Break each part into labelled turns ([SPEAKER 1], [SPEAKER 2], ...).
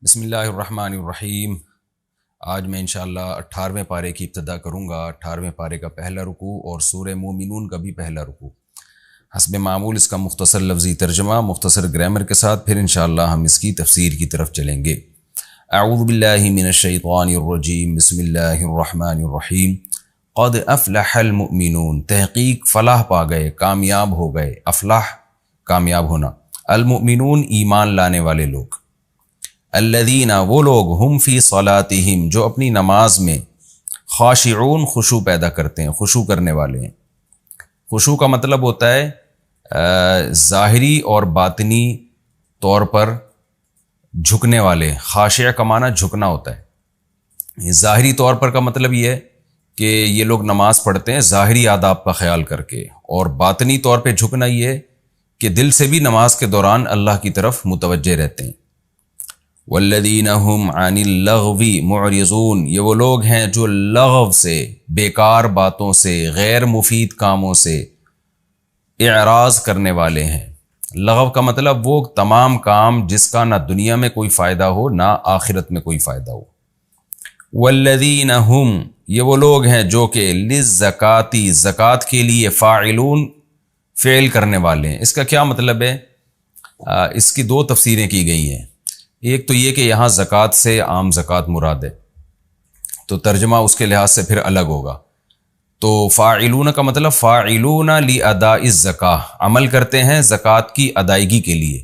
[SPEAKER 1] بسم اللہ الرحمن الرحیم۔ آج میں انشاءاللہ 18ویں پارے کی ابتدا کروں گا۔ 18ویں پارے کا پہلا رکوع اور سورہ مومنون کا بھی پہلا رکوع، حسب معمول اس کا مختصر لفظی ترجمہ مختصر گرامر کے ساتھ، پھر انشاءاللہ ہم اس کی تفسیر کی طرف چلیں گے۔ اعوذ باللہ من الشیطان الرجیم، بسم اللہ الرحمن الرحیم۔ قد افلح المؤمنون، تحقیق فلاح پا گئے، کامیاب ہو گئے، افلاح کامیاب ہونا، المؤمنون ایمان لانے والے لوگ، الذین وہ لوگ، ہم فی صلاتہم جو اپنی نماز میں، خاشعون خشوع پیدا کرتے ہیں، خشوع کرنے والے ہیں۔ خشوع کا مطلب ہوتا ہے ظاہری اور باطنی طور پر جھکنے والے، خاشع کا معنی جھکنا ہوتا ہے۔ ظاہری طور پر کا مطلب یہ ہے کہ یہ لوگ نماز پڑھتے ہیں ظاہری آداب کا خیال کر کے، اور باطنی طور پہ جھکنا یہ ہے کہ دل سے بھی نماز کے دوران اللہ کی طرف متوجہ رہتے ہیں۔ والذین هم عن اللغو معرضون، یہ وہ لوگ ہیں جو لغو سے، بیکار باتوں سے، غیر مفید کاموں سے اعراض کرنے والے ہیں۔ لغو کا مطلب وہ تمام کام جس کا نہ دنیا میں کوئی فائدہ ہو نہ آخرت میں کوئی فائدہ ہو۔ والذین هم، یہ وہ لوگ ہیں جو کہ للزکاۃ، زکوٰۃ کے لیے، فاعلون فعل کرنے والے ہیں۔ اس کا کیا مطلب ہے؟ اس کی دو تفسیریں کی گئی ہیں۔ ایک تو یہ کہ یہاں زکوٰۃ سے عام زکوٰۃ مراد ہے، تو ترجمہ اس کے لحاظ سے پھر الگ ہوگا۔ تو فاعلون کا مطلب فاعلون لاداء الزکاۃ، عمل کرتے ہیں زکوٰۃ کی ادائیگی کے لیے،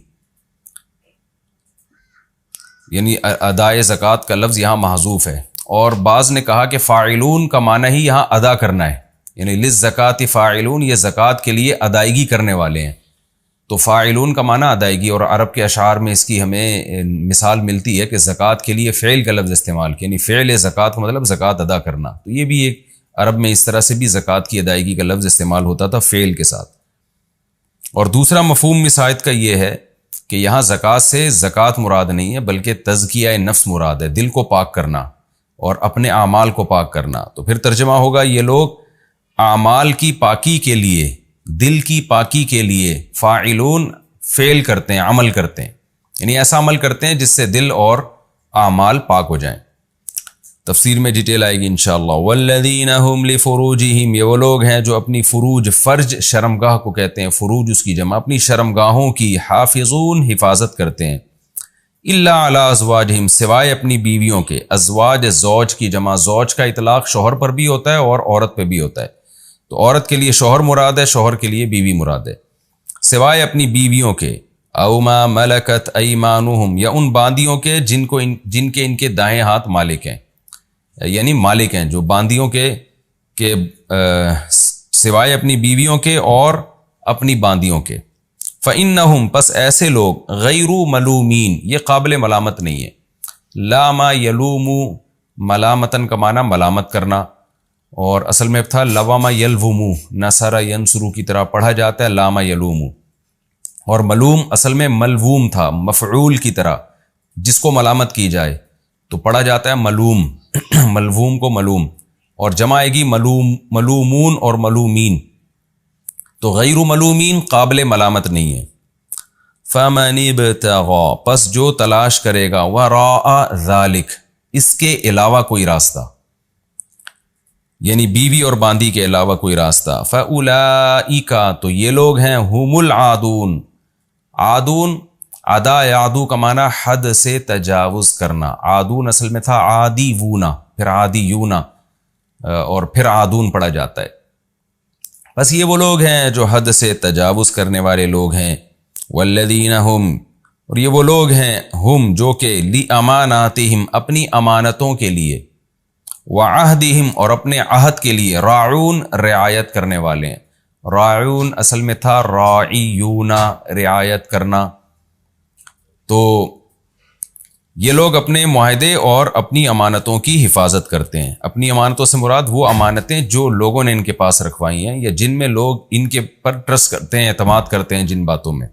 [SPEAKER 1] یعنی ادائے زکوٰۃ کا لفظ یہاں محذوف ہے۔ اور بعض نے کہا کہ فاعلون کا معنی ہی یہاں ادا کرنا ہے، یعنی للزکاۃ فاعلون، یہ زکوٰۃ کے لیے ادائیگی کرنے والے ہیں۔ تو فاعلون کا معنی ادائیگی، اور عرب کے اشعار میں اس کی ہمیں مثال ملتی ہے کہ زکوٰۃ کے لیے فعل کا لفظ استعمال کیا، یعنی فعل زکوٰۃ کا مطلب زکوٰۃ ادا کرنا۔ تو یہ بھی ایک عرب میں اس طرح سے بھی زکوٰۃ کی ادائیگی کا لفظ استعمال ہوتا تھا فعل کے ساتھ۔ اور دوسرا مفہوم اس آیت کا یہ ہے کہ یہاں زکوٰۃ سے زکوٰۃ مراد نہیں ہے، بلکہ تزکیہ نفس مراد ہے، دل کو پاک کرنا اور اپنے اعمال کو پاک کرنا۔ تو پھر ترجمہ ہوگا یہ لوگ اعمال کی پاکی کے لیے، دل کی پاکی کے لیے فاعلون فعل کرتے ہیں، عمل کرتے ہیں، یعنی ایسا عمل کرتے ہیں جس سے دل اور اعمال پاک ہو جائیں۔ تفسیر میں ڈیٹیل آئے گی انشاءاللہ۔ والذین هم لفروجہم، یہ وہ لوگ ہیں جو اپنی فروج، فرج شرمگاہ کو کہتے ہیں، فروج اس کی جمع، اپنی شرمگاہوں کی، حافظون حفاظت کرتے ہیں، الا علی ازواجہم سوائے اپنی بیویوں کے۔ ازواج زوج کی جمع، زوج کا اطلاق شوہر پر بھی ہوتا ہے اور عورت پہ بھی ہوتا ہے، تو عورت کے لیے شوہر مراد ہے، شوہر کے لیے بیوی مراد ہے۔ سوائے اپنی بیویوں کے، او ما ملکت ایمانہم، یا ان باندیوں کے جن کے ان کے دائیں ہاتھ مالک ہیں، یعنی مالک ہیں جو باندیوں کے سوائے اپنی بیویوں کے اور اپنی باندیوں کے۔ فإنہم، پس ایسے لوگ، غیر ملومین، یہ قابل ملامت نہیں ہے۔ لا ما یلوم، ملامتن کا معنی ملامت کرنا، اور اصل میں تھا لوام یلوم، نصر ینصر کی طرح پڑھا جاتا ہے لام یلوم، اور ملوم اصل میں ملووم تھا، مفعول کی طرح جس کو ملامت کی جائے تو پڑھا جاتا ہے ملوم، ملووم کو ملوم، اور جمع آئے گی ملومون اور ملومین، تو غیر ملومین قابل ملامت نہیں ہے۔ فمن ابتغى، پس جو تلاش کرے گا، وراء ذلک، اس کے علاوہ کوئی راستہ، یعنی بیوی اور باندی کے علاوہ کوئی راستہ، فاولئک، تو یہ لوگ ہیں، هم العادون، عادون، ادا عادو کا معنی حد سے تجاوز کرنا، عادون اصل میں تھا عادی وونا، پھر عادی یونا، اور پھر عادون پڑھا جاتا ہے۔ بس یہ وہ لوگ ہیں جو حد سے تجاوز کرنے والے لوگ ہیں۔ والذین هم، اور یہ وہ لوگ ہیں، ہم جو کہ لاماناتہم، اپنی امانتوں کے لیے، وعہدہم، اور اپنے عہد کے لیے، راعون، رعایت کرنے والے ہیں۔ راعون اصل میں تھا راعیون، رعایت کرنا۔ تو یہ لوگ اپنے معاہدے اور اپنی امانتوں کی حفاظت کرتے ہیں۔ اپنی امانتوں سے مراد وہ امانتیں جو لوگوں نے ان کے پاس رکھوائی ہیں، یا جن میں لوگ ان کے پر ٹرسٹ کرتے ہیں، اعتماد کرتے ہیں جن باتوں میں۔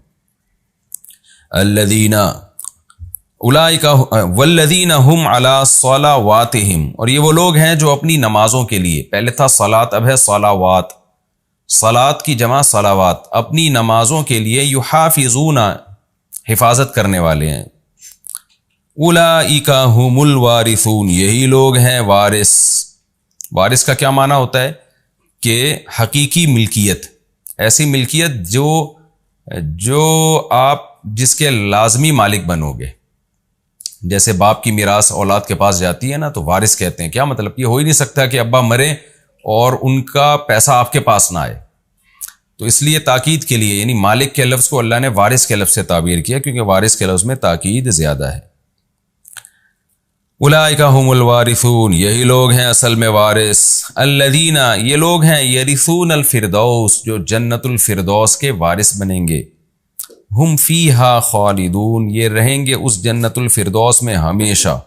[SPEAKER 1] الذین اولئک والذین هم علی صلواتہم، اور یہ وہ لوگ ہیں جو اپنی نمازوں کے لیے، پہلے تھا صلات اب ہے صلوات، صلات کی جمع صلوات، اپنی نمازوں کے لیے یحافظون حفاظت کرنے والے ہیں. اولئک هم الوارثون، یہی لوگ ہیں وارث. وارث کا کیا معنی ہوتا ہے کہ حقیقی ملکیت، ایسی ملکیت جو آپ جس کے لازمی مالک بنو گے. جیسے باپ کی میراث اولاد کے پاس جاتی ہے نا تو وارث کہتے ہیں. کیا مطلب؟ یہ ہو ہی نہیں سکتا کہ ابا مرے اور ان کا پیسہ آپ کے پاس نہ آئے. تو اس لیے تاکید کے لیے یعنی مالک کے لفظ کو اللہ نے وارث کے لفظ سے تعبیر کیا، کیونکہ وارث کے لفظ میں تاکید زیادہ ہے. اولئک هم الوارثون، یہی لوگ ہیں اصل میں وارث. الذین، یہ لوگ ہیں یرثون الفردوس، جو جنت الفردوس کے وارث بنیں گے. ہم فیہا خالدون، یہ رہیں گے اس جنت الفردوس میں ہمیشہ.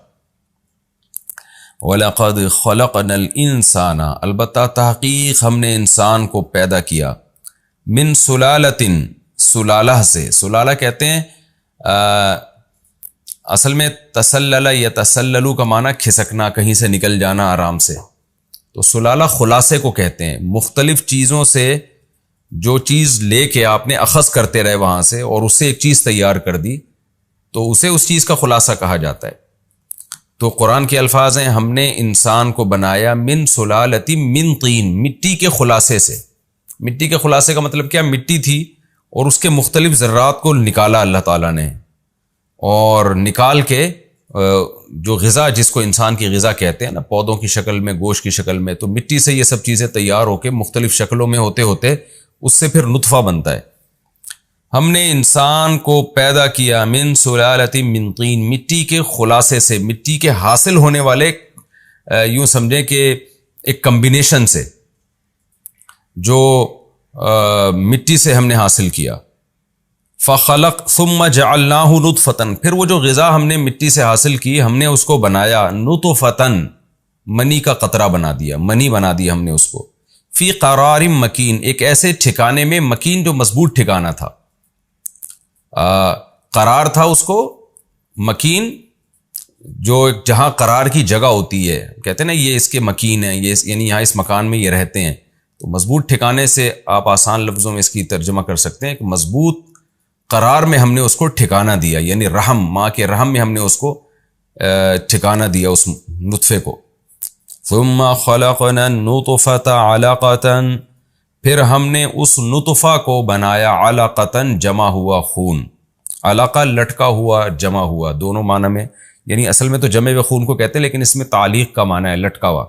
[SPEAKER 1] وَلَقَدْ خَلَقْنَا الْإِنسَانَ، البتہ تحقیق ہم نے انسان کو پیدا کیا. من سلالتن، سلالہ سے. سلالہ کہتے ہیں اصل میں تسلل یا تسللو کا معنی کھسکنا، کہیں سے نکل جانا آرام سے. تو سلالہ خلاصے کو کہتے ہیں. مختلف چیزوں سے جو چیز لے کے آپ نے اخذ کرتے رہے وہاں سے اور اس سے ایک چیز تیار کر دی تو اسے اس چیز کا خلاصہ کہا جاتا ہے. تو قرآن کے الفاظ ہیں ہم نے انسان کو بنایا من سلالت من طین، مٹی کے خلاصے سے. مٹی کے خلاصے کا مطلب کیا؟ مٹی تھی اور اس کے مختلف ذرات کو نکالا اللہ تعالیٰ نے، اور نکال کے جو غذا جس کو انسان کی غذا کہتے ہیں نا، پودوں کی شکل میں، گوشت کی شکل میں، تو مٹی سے یہ سب چیزیں تیار ہو کے مختلف شکلوں میں ہوتے ہوتے اس سے پھر نطفہ بنتا ہے. ہم نے انسان کو پیدا کیا من سلالت من طین، مٹی کے خلاصے سے، مٹی کے حاصل ہونے والے یوں سمجھیں کہ ایک کمبینیشن سے جو مٹی سے ہم نے حاصل کیا. فخلق ثم جعلناہ نطفۃ، پھر وہ جو غذا ہم نے مٹی سے حاصل کی ہم نے اس کو بنایا نطفۃ، منی کا قطرہ بنا دیا، منی بنا دیا ہم نے اس کو. فی قرار مکین، ایک ایسے ٹھکانے میں، مکین جو مضبوط ٹھکانہ تھا. قرار تھا اس کو، مکین جو جہاں قرار کی جگہ ہوتی ہے، کہتے ہیں نا یہ اس کے مکین ہے، یہ یعنی یہاں اس مکان میں یہ رہتے ہیں. تو مضبوط ٹھکانے سے آپ آسان لفظوں میں اس کی ترجمہ کر سکتے ہیں کہ مضبوط قرار میں ہم نے اس کو ٹھکانہ دیا، یعنی رحم، ماں کے رحم میں ہم نے اس کو ٹھکانہ دیا اس نطفے کو. ثم خلقنا النطفة علقة، پھر ہم نے اس نطفہ کو بنایا علقةً، جمع ہوا خون. علقہ لٹکا ہوا، جمع ہوا، دونوں معنی میں، یعنی اصل میں تو جمع ہوئے خون کو کہتے ہیں لیکن اس میں تعلیق کا معنی ہے، لٹکا ہوا.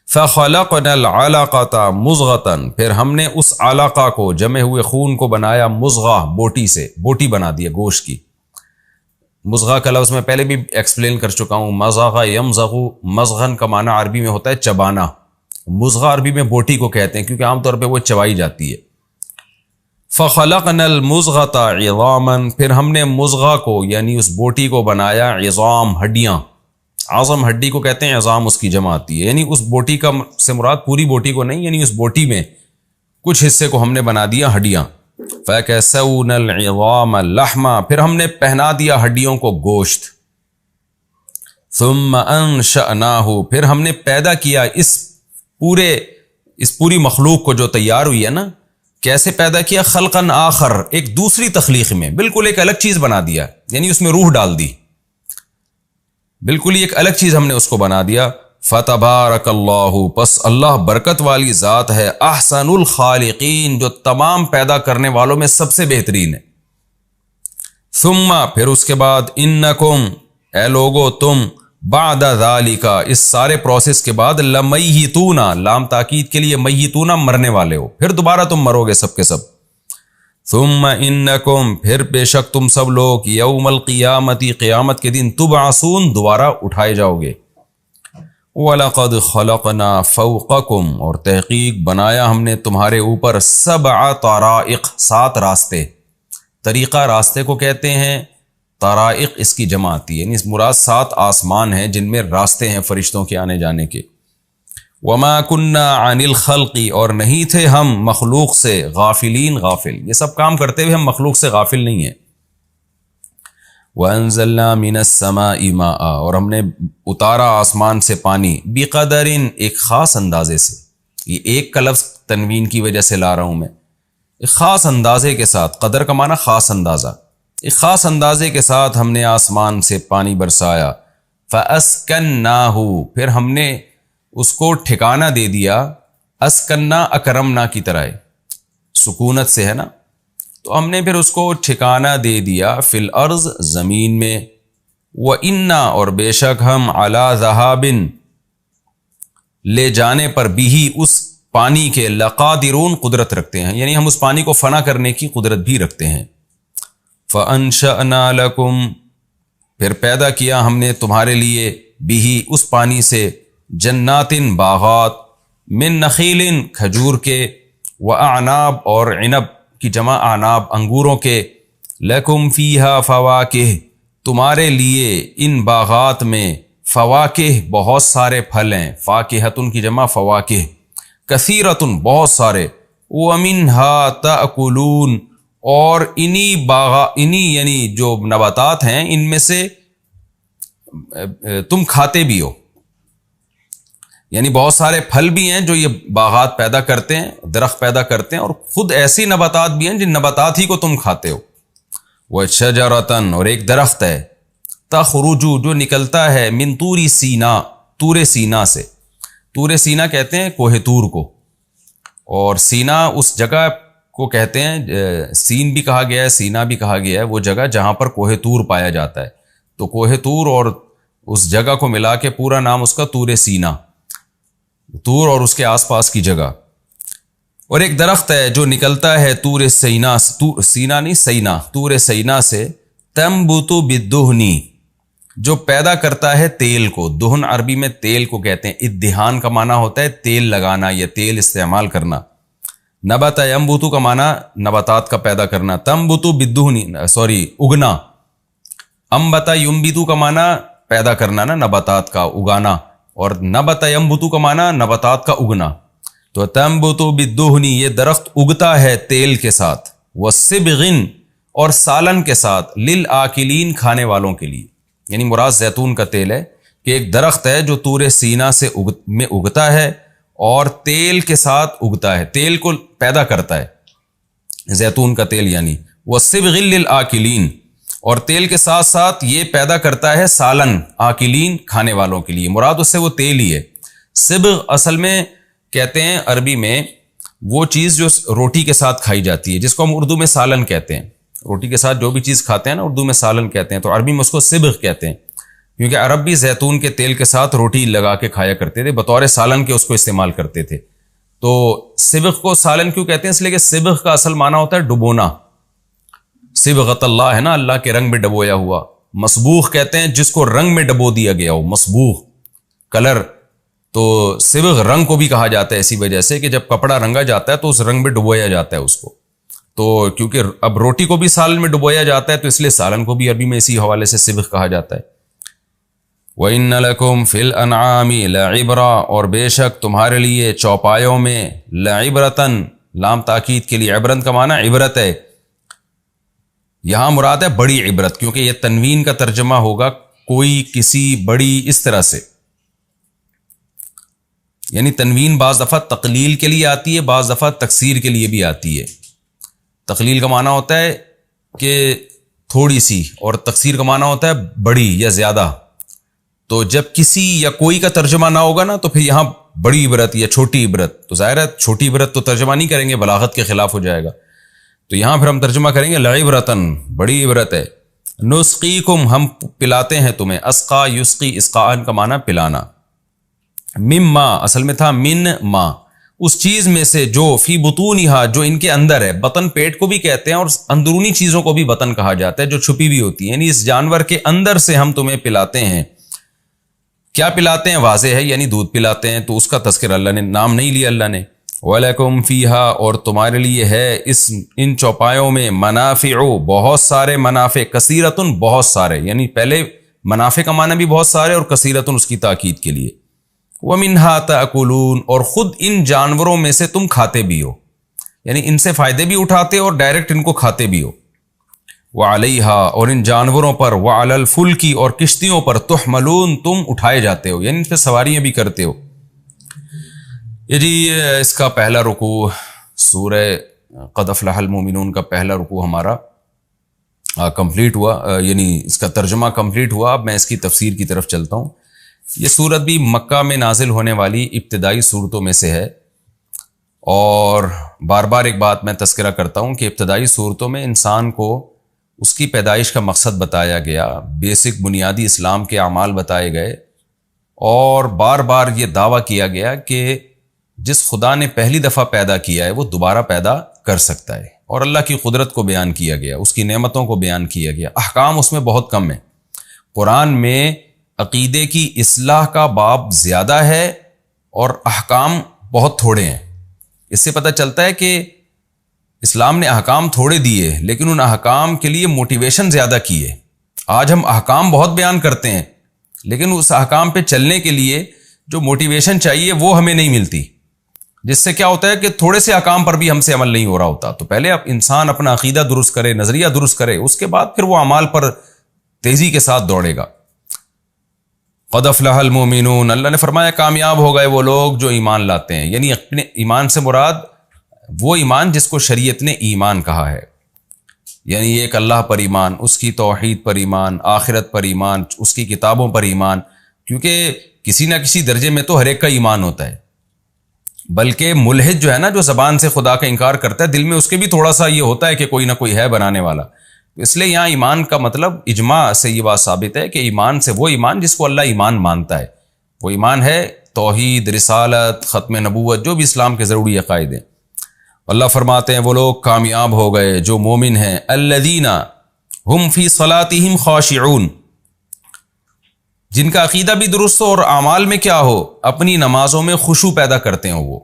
[SPEAKER 1] فخلقنا العلقة مضغة، پھر ہم نے اس علقہ کو، جمع ہوئے خون کو بنایا مضغہ، بوٹی سے، بوٹی بنا دیا گوشت کی. مضغہ کا لفظ میں پہلے بھی ایکسپلین کر چکا ہوں. مضغ یمضغ، مضغن کا معنی عربی میں ہوتا ہے چبانا. مضغہ عربی میں بوٹی کو کہتے ہیں کیونکہ عام طور پہ وہ چبائی جاتی ہے. فخلقنا المضغة عظاما، پھر ہم نے مضغہ کو یعنی اس بوٹی کو بنایا عظام، ہڈیاں. عظم ہڈی کو کہتے ہیں، عظام اس کی جمع آتی ہے، یعنی اس بوٹی کا سے مراد پوری بوٹی کو نہیں، یعنی اس بوٹی میں کچھ حصے کو ہم نے بنا دیا ہڈیاں. فَكَسَوْنَا الْعِظَامَ لَحْمًا، پھر ہم نے پہنا دیا ہڈیوں کو گوشت. ثُمَّ أَنشَأْنَاهُ، پھر ہم نے پیدا کیا اس پوری مخلوق کو جو تیار ہوئی ہے نا، کیسے پیدا کیا؟ خلقاً آخر، ایک دوسری تخلیق میں، بالکل ایک الگ چیز بنا دیا، یعنی اس میں روح ڈال دی، بالکل ہی ایک الگ چیز ہم نے اس کو بنا دیا. فتبارک اللہ، پس اللہ برکت والی ذات ہے، احسن الخالقین، جو تمام پیدا کرنے والوں میں سب سے بہترین ہے. ثم، پھر اس کے بعد، انکم، اے لوگو تم، بعد ذالک، اس سارے پروسیس کے بعد، لمیتون، لام تاکید کے لیے، میتون، مرنے والے ہو، پھر دوبارہ تم مرو گے سب کے سب. ثم انکم، پھر بے شک تم سب لوگ، یوم القیامت، قیامت کے دن، تبعثون، دوبارہ اٹھائے جاؤ گے. وَلَقَدْ خَلَقْنَا فَوْقَكُمْ، اور تحقیق بنایا ہم نے تمہارے اوپر، 7 طرائق، 7 راستے. طریقہ راستے کو کہتے ہیں، طرائق اس کی جمع آتی ہے، یعنی اس مراد 7 آسمان ہیں جن میں راستے ہیں فرشتوں کے آنے جانے کے. وَمَا كُنَّا عَنِ الْخَلْقِ، اور نہیں تھے ہم مخلوق سے غافلین، غافل، یہ سب کام کرتے ہوئے ہم مخلوق سے غافل نہیں ہیں. وَأَنزَلْنَا مِنَ السَّمَاءِ مَاءً، اور ہم نے اتارا آسمان سے پانی، بِقَدَرٍ، ایک خاص اندازے سے. یہ ایک کا لفظ تنوین کی وجہ سے لا رہا ہوں میں. ایک خاص اندازے کے ساتھ، قدر کا معنی خاص اندازہ، ایک خاص اندازے کے ساتھ ہم نے آسمان سے پانی برسایا. فَأَسْكَنَّاهُ، پھر ہم نے اس کو ٹھکانہ دے دیا. اسکنا اکرمنا کی طرح ہے، سکونت سے ہے نا، تو ہم نے پھر اس کو ٹھکانہ دے دیا. فی الارض، زمین میں. وَإِنَّا، اور بے شک ہم، عَلَى ذَهَابٍ، لے جانے پر، بھی اس پانی کے، لقادرون، قدرت رکھتے ہیں، یعنی ہم اس پانی کو فنا کرنے کی قدرت بھی رکھتے ہیں. فَأَنشَأْنَا لَكُمْ، پھر پیدا کیا ہم نے تمہارے لیے، بھی اس پانی سے، جنات، باغات، من نخیل، کھجور کے، وَأَعْنَابٍ، اور عنب کی جمع اعناب، انگوروں کے. لَكُمْ فِيهَا فَوَاكِهُ، تمہارے لیے ان باغات میں، فواکہ، بہت سارے پھل ہیں. فاکہۃ کی جمع فواکہ، کثیرۃ، بہت سارے. وَمِنْهَا تَأْكُلُونَ، اور انہی یعنی جو نباتات ہیں ان میں سے تم کھاتے بھی ہو. یعنی بہت سارے پھل بھی ہیں جو یہ باغات پیدا کرتے ہیں، درخت پیدا کرتے ہیں، اور خود ایسی نباتات بھی ہیں جن نباتات ہی کو تم کھاتے ہو. وَشَجَرَةً، اور ایک درخت ہے، تخرج، جو نکلتا ہے، من طور سینا، طور سینا سے. طور سینا کہتے ہیں کوہ طور کو، اور سینا اس جگہ کو کہتے ہیں، سین بھی کہا گیا ہے، سینا بھی کہا گیا ہے، وہ جگہ جہاں پر کوہ طور پایا جاتا ہے. تو کوہ طور اور اس جگہ کو ملا کے پورا نام اس کا طور سینا، طور اور اس کے آس پاس کی جگہ. اور ایک درخت ہے جو نکلتا ہے طور سینا، سینا نہیں سینا، طور سینا سے. تنبت بالدہن، جو پیدا کرتا ہے تیل کو. دہن عربی میں تیل کو کہتے ہیں. ادہان کا معنی ہوتا ہے تیل لگانا یا تیل استعمال کرنا. نبت ینبت کا معنی نباتات کا پیدا کرنا. تنبت بالدہن، اگنا. انبت ینبت کا معنی پیدا کرنا نا، نباتات کا اگانا. اور نبت ینبت کا معنی نباتات کا اگنا. تو تنبت بالدہن، یہ درخت اگتا ہے تیل کے ساتھ. وصبغ، اور سالن کے ساتھ. للآکلین، کھانے والوں کے لیے. یعنی مراد زیتون کا تیل ہے کہ ایک درخت ہے جو طور سینا سے میں اگتا ہے اور تیل کے ساتھ اگتا ہے، تیل کو پیدا کرتا ہے، زیتون کا تیل یعنی. وصبغ للآکلین، اور تیل کے ساتھ ساتھ یہ پیدا کرتا ہے سالن، آکلین، کھانے والوں کے لیے. مراد اس سے وہ تیل ہی ہے. صبغ اصل میں کہتے ہیں عربی میں وہ چیز جو روٹی کے ساتھ کھائی جاتی ہے، جس کو ہم اردو میں سالن کہتے ہیں. روٹی کے ساتھ جو بھی چیز کھاتے ہیں نا، اردو میں سالن کہتے ہیں، تو عربی میں اس کو صبغ کہتے ہیں. کیونکہ عرب بھی زیتون کے تیل کے ساتھ روٹی لگا کے کھایا کرتے تھے، بطور سالن کے اس کو استعمال کرتے تھے. تو صبغ کو سالن کیوں کہتے ہیں؟ اس لیے کہ صبغ کا اصل معنی ہوتا ہے ڈبونا. صبغۃ اللہ ہے نا، اللہ کے رنگ میں ڈبویا ہوا. مصبوغ کہتے ہیں جس کو رنگ میں ڈبو دیا گیا ہو، مصبوغ، کلر. تو صبغ رنگ کو بھی کہا جاتا ہے اسی وجہ سے کہ جب کپڑا رنگا جاتا ہے تو اس رنگ میں ڈبویا جاتا ہے اس کو. تو کیونکہ اب روٹی کو بھی سالن میں ڈبویا جاتا ہے تو اس لیے سالن کو بھی عربی میں اسی حوالے سے صبغ کہا جاتا ہے. وَإِنَّ لَكُمْ فِي الْأَنْعَامِ لَعِبْرَةً، اور بے شک تمہارے لیے چوپایوں میں، لَعِبْرَةً، لام تاکید کے لیے، عبرت کا معنی عبرت ہے. یہاں مراد ہے بڑی عبرت، کیونکہ یہ تنوین کا ترجمہ ہوگا کوئی، کسی، بڑی، اس طرح سے. یعنی تنوین بعض دفعہ تقلیل کے لیے آتی ہے، بعض دفعہ تکسیر کے لیے بھی آتی ہے. تقلیل کا معنی ہوتا ہے کہ تھوڑی سی، اور تکسیر کا معنی ہوتا ہے بڑی یا زیادہ. تو جب کسی یا کوئی کا ترجمہ نہ ہوگا نا، تو پھر یہاں بڑی عبرت یا چھوٹی عبرت، تو ظاہر ہے چھوٹی عبرت تو ترجمہ نہیں کریں گے، بلاغت کے خلاف ہو جائے گا. تو یہاں پھر ہم ترجمہ کریں گے لعبرتن، بڑی عبرت ہے. نسقیکم، ہم پلاتے ہیں تمہیں. اسقا یسقی، اسقاء کا معنی پلانا. مما اصل میں تھا من ما، اس چیز میں سے جو فی بطونہا، جو ان کے اندر ہے. بطن پیٹ کو بھی کہتے ہیں، اور اندرونی چیزوں کو بھی بطن کہا جاتا ہے جو چھپی بھی ہوتی ہے. یعنی اس جانور کے اندر سے ہم تمہیں پلاتے ہیں. کیا پلاتے ہیں؟ واضح ہے، یعنی دودھ پلاتے ہیں. تو اس کا تذکر اللہ نے، نام نہیں لیا اللہ نے. وَلَكُمْ فِيهَا، اور تمہارے لیے ہے ان چوپایوں میں، منافع، بہت سارے منافع. کثیرتن، بہت سارے، یعنی پہلے منافع کا معنی بھی بہت سارے، اور کثیرتن اس کی تاکید کے لیے. وَمِنْهَا تَأْكُلُونَ، اور خود ان جانوروں میں سے تم کھاتے بھی ہو، یعنی ان سے فائدے بھی اٹھاتے ہو اور ڈائریکٹ ان کو کھاتے بھی ہو. وَعَلَيْهَا، اور ان جانوروں پر، وَعَلَى الْفُلْكِ، اور کشتیوں پر، تُحْمَلُونَ، تم اٹھائے جاتے ہو، یعنی ان پہ سواریاں بھی کرتے ہو. یہ جی اس کا پہلا رکوع سورہ قد افلح المؤمنون کا پہلا رکوع ہمارا کمپلیٹ ہوا، یعنی اس کا ترجمہ کمپلیٹ ہوا. اب میں اس کی تفسیر کی طرف چلتا ہوں. یہ صورت بھی مکہ میں نازل ہونے والی ابتدائی صورتوں میں سے ہے، اور بار بار ایک بات میں تذکرہ کرتا ہوں کہ ابتدائی صورتوں میں انسان کو اس کی پیدائش کا مقصد بتایا گیا، بیسک بنیادی اسلام کے اعمال بتائے گئے، اور بار بار یہ دعویٰ کیا گیا کہ جس خدا نے پہلی دفعہ پیدا کیا ہے وہ دوبارہ پیدا کر سکتا ہے، اور اللہ کی قدرت کو بیان کیا گیا، اس کی نعمتوں کو بیان کیا گیا. احکام اس میں بہت کم ہیں. قرآن میں عقیدے کی اصلاح کا باب زیادہ ہے اور احکام بہت تھوڑے ہیں. اس سے پتہ چلتا ہے کہ اسلام نے احکام تھوڑے دیے لیکن ان احکام کے لیے موٹیویشن زیادہ کی ہے. آج ہم احکام بہت بیان کرتے ہیں لیکن اس احکام پہ چلنے کے لیے جو موٹیویشن چاہیے وہ ہمیں نہیں ملتی، جس سے کیا ہوتا ہے کہ تھوڑے سے احکام پر بھی ہم سے عمل نہیں ہو رہا ہوتا. تو پہلے اب انسان اپنا عقیدہ درست کرے، نظریہ درست کرے، اس کے بعد پھر وہ اعمال پر تیزی کے ساتھ دوڑے گا. قد افلح المؤمنون، اللہ نے فرمایا کامیاب ہو گئے وہ لوگ جو ایمان لاتے ہیں. یعنی اپنے ایمان سے مراد وہ ایمان جس کو شریعت نے ایمان کہا ہے، یعنی ایک اللہ پر ایمان، اس کی توحید پر ایمان، آخرت پر ایمان، اس کی کتابوں پر ایمان. کیونکہ کسی نہ کسی درجے میں تو ہر ایک کا ایمان ہوتا ہے، بلکہ ملحد جو ہے نا، جو زبان سے خدا کا انکار کرتا ہے، دل میں اس کے بھی تھوڑا سا یہ ہوتا ہے کہ کوئی نہ کوئی ہے بنانے والا. اس لیے یہاں ایمان کا مطلب اجماع سے یہ بات ثابت ہے کہ ایمان سے وہ ایمان جس کو اللہ ایمان مانتا ہے، وہ ایمان ہے توحید، رسالت، ختم نبوت، جو بھی اسلام کے ضروری عقائد ہیں. اللہ فرماتے ہیں وہ لوگ کامیاب ہو گئے جو مومن ہیں، الذین ہم فی صلاتہم خاشعون، جن کا عقیدہ بھی درست ہو اور اعمال میں کیا ہو، اپنی نمازوں میں خشوع پیدا کرتے ہوں. وہ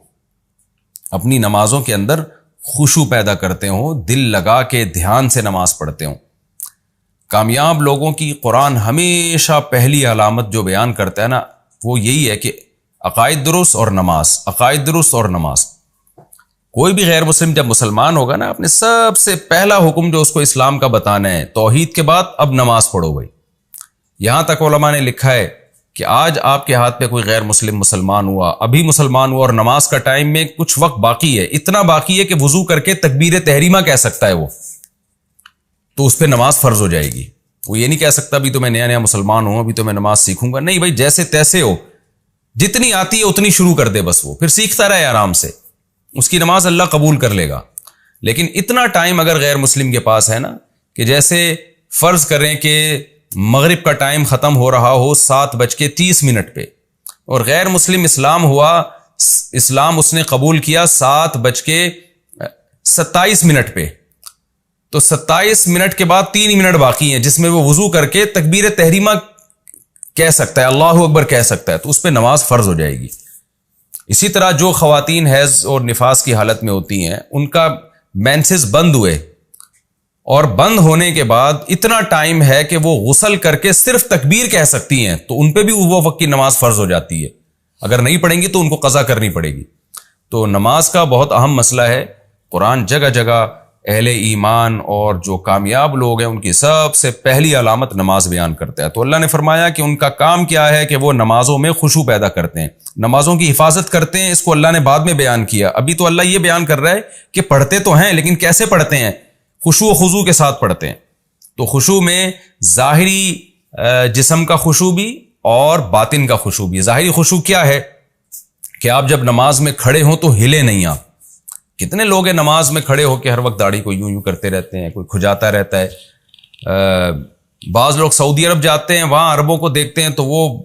[SPEAKER 1] اپنی نمازوں کے اندر خشوع پیدا کرتے ہوں، دل لگا کے دھیان سے نماز پڑھتے ہوں. کامیاب لوگوں کی قرآن ہمیشہ پہلی علامت جو بیان کرتا ہے نا، وہ یہی ہے کہ عقائد درست اور نماز، عقائد درست اور نماز. کوئی بھی غیر مسلم جب مسلمان ہوگا نا، اپنے سب سے پہلا حکم جو اس کو اسلام کا بتانا ہے، توحید کے بعد اب نماز پڑھو بھائی. یہاں تک علماء نے لکھا ہے کہ آج آپ کے ہاتھ پہ کوئی غیر مسلم مسلمان ہوا، ابھی مسلمان ہوا، اور نماز کا ٹائم میں کچھ وقت باقی ہے، اتنا باقی ہے کہ وضو کر کے تکبیر تحریمہ کہہ سکتا ہے وہ، تو اس پہ نماز فرض ہو جائے گی. وہ یہ نہیں کہہ سکتا ابھی تو میں نیا نیا مسلمان ہوں، ابھی تو میں نماز سیکھوں گا. نہیں بھائی، جیسے تیسے ہو، جتنی آتی ہے اتنی شروع کر دے بس، وہ پھر سیکھتا رہے آرام سے، اس کی نماز اللہ قبول کر لے گا. لیکن اتنا ٹائم اگر غیر مسلم کے پاس ہے نا، کہ جیسے فرض کریں کہ مغرب کا ٹائم ختم ہو رہا ہو 7:30 پہ، اور غیر مسلم اسلام ہوا، اسلام اس نے قبول کیا 7:27 پہ، تو 27 منٹ کے بعد 3 منٹ باقی ہیں جس میں وہ وضو کر کے تکبیر تحریمہ کہہ سکتا ہے، اللہ اکبر کہہ سکتا ہے، تو اس پہ نماز فرض ہو جائے گی. اسی طرح جو خواتین حیض اور نفاس کی حالت میں ہوتی ہیں، ان کا مینسز بند ہوئے اور بند ہونے کے بعد اتنا ٹائم ہے کہ وہ غسل کر کے صرف تکبیر کہہ سکتی ہیں، تو ان پہ بھی وہ وقت کی نماز فرض ہو جاتی ہے. اگر نہیں پڑھیں گی تو ان کو قضا کرنی پڑے گی. تو نماز کا بہت اہم مسئلہ ہے. قرآن جگہ جگہ اہل ایمان اور جو کامیاب لوگ ہیں ان کی سب سے پہلی علامت نماز بیان کرتا ہے. تو اللہ نے فرمایا کہ ان کا کام کیا ہے کہ وہ نمازوں میں خشوع پیدا کرتے ہیں، نمازوں کی حفاظت کرتے ہیں. اس کو اللہ نے بعد میں بیان کیا، ابھی تو اللہ یہ بیان کر رہا ہے کہ پڑھتے تو ہیں لیکن کیسے پڑھتے ہیں، خشوع و خضوع کے ساتھ پڑھتے ہیں. تو خشوع میں ظاہری جسم کا خشوع بھی اور باطن کا خشوع بھی. ظاہری خشوع کیا ہے کہ آپ جب نماز میں کھڑے ہوں تو ہلے نہیں. آپ کتنے لوگ ہیں نماز میں کھڑے ہو کے ہر وقت داڑھی کو یوں کرتے رہتے ہیں، کوئی کھجاتا رہتا ہے. بعض لوگ سعودی عرب جاتے ہیں، وہاں عربوں کو دیکھتے ہیں تو وہ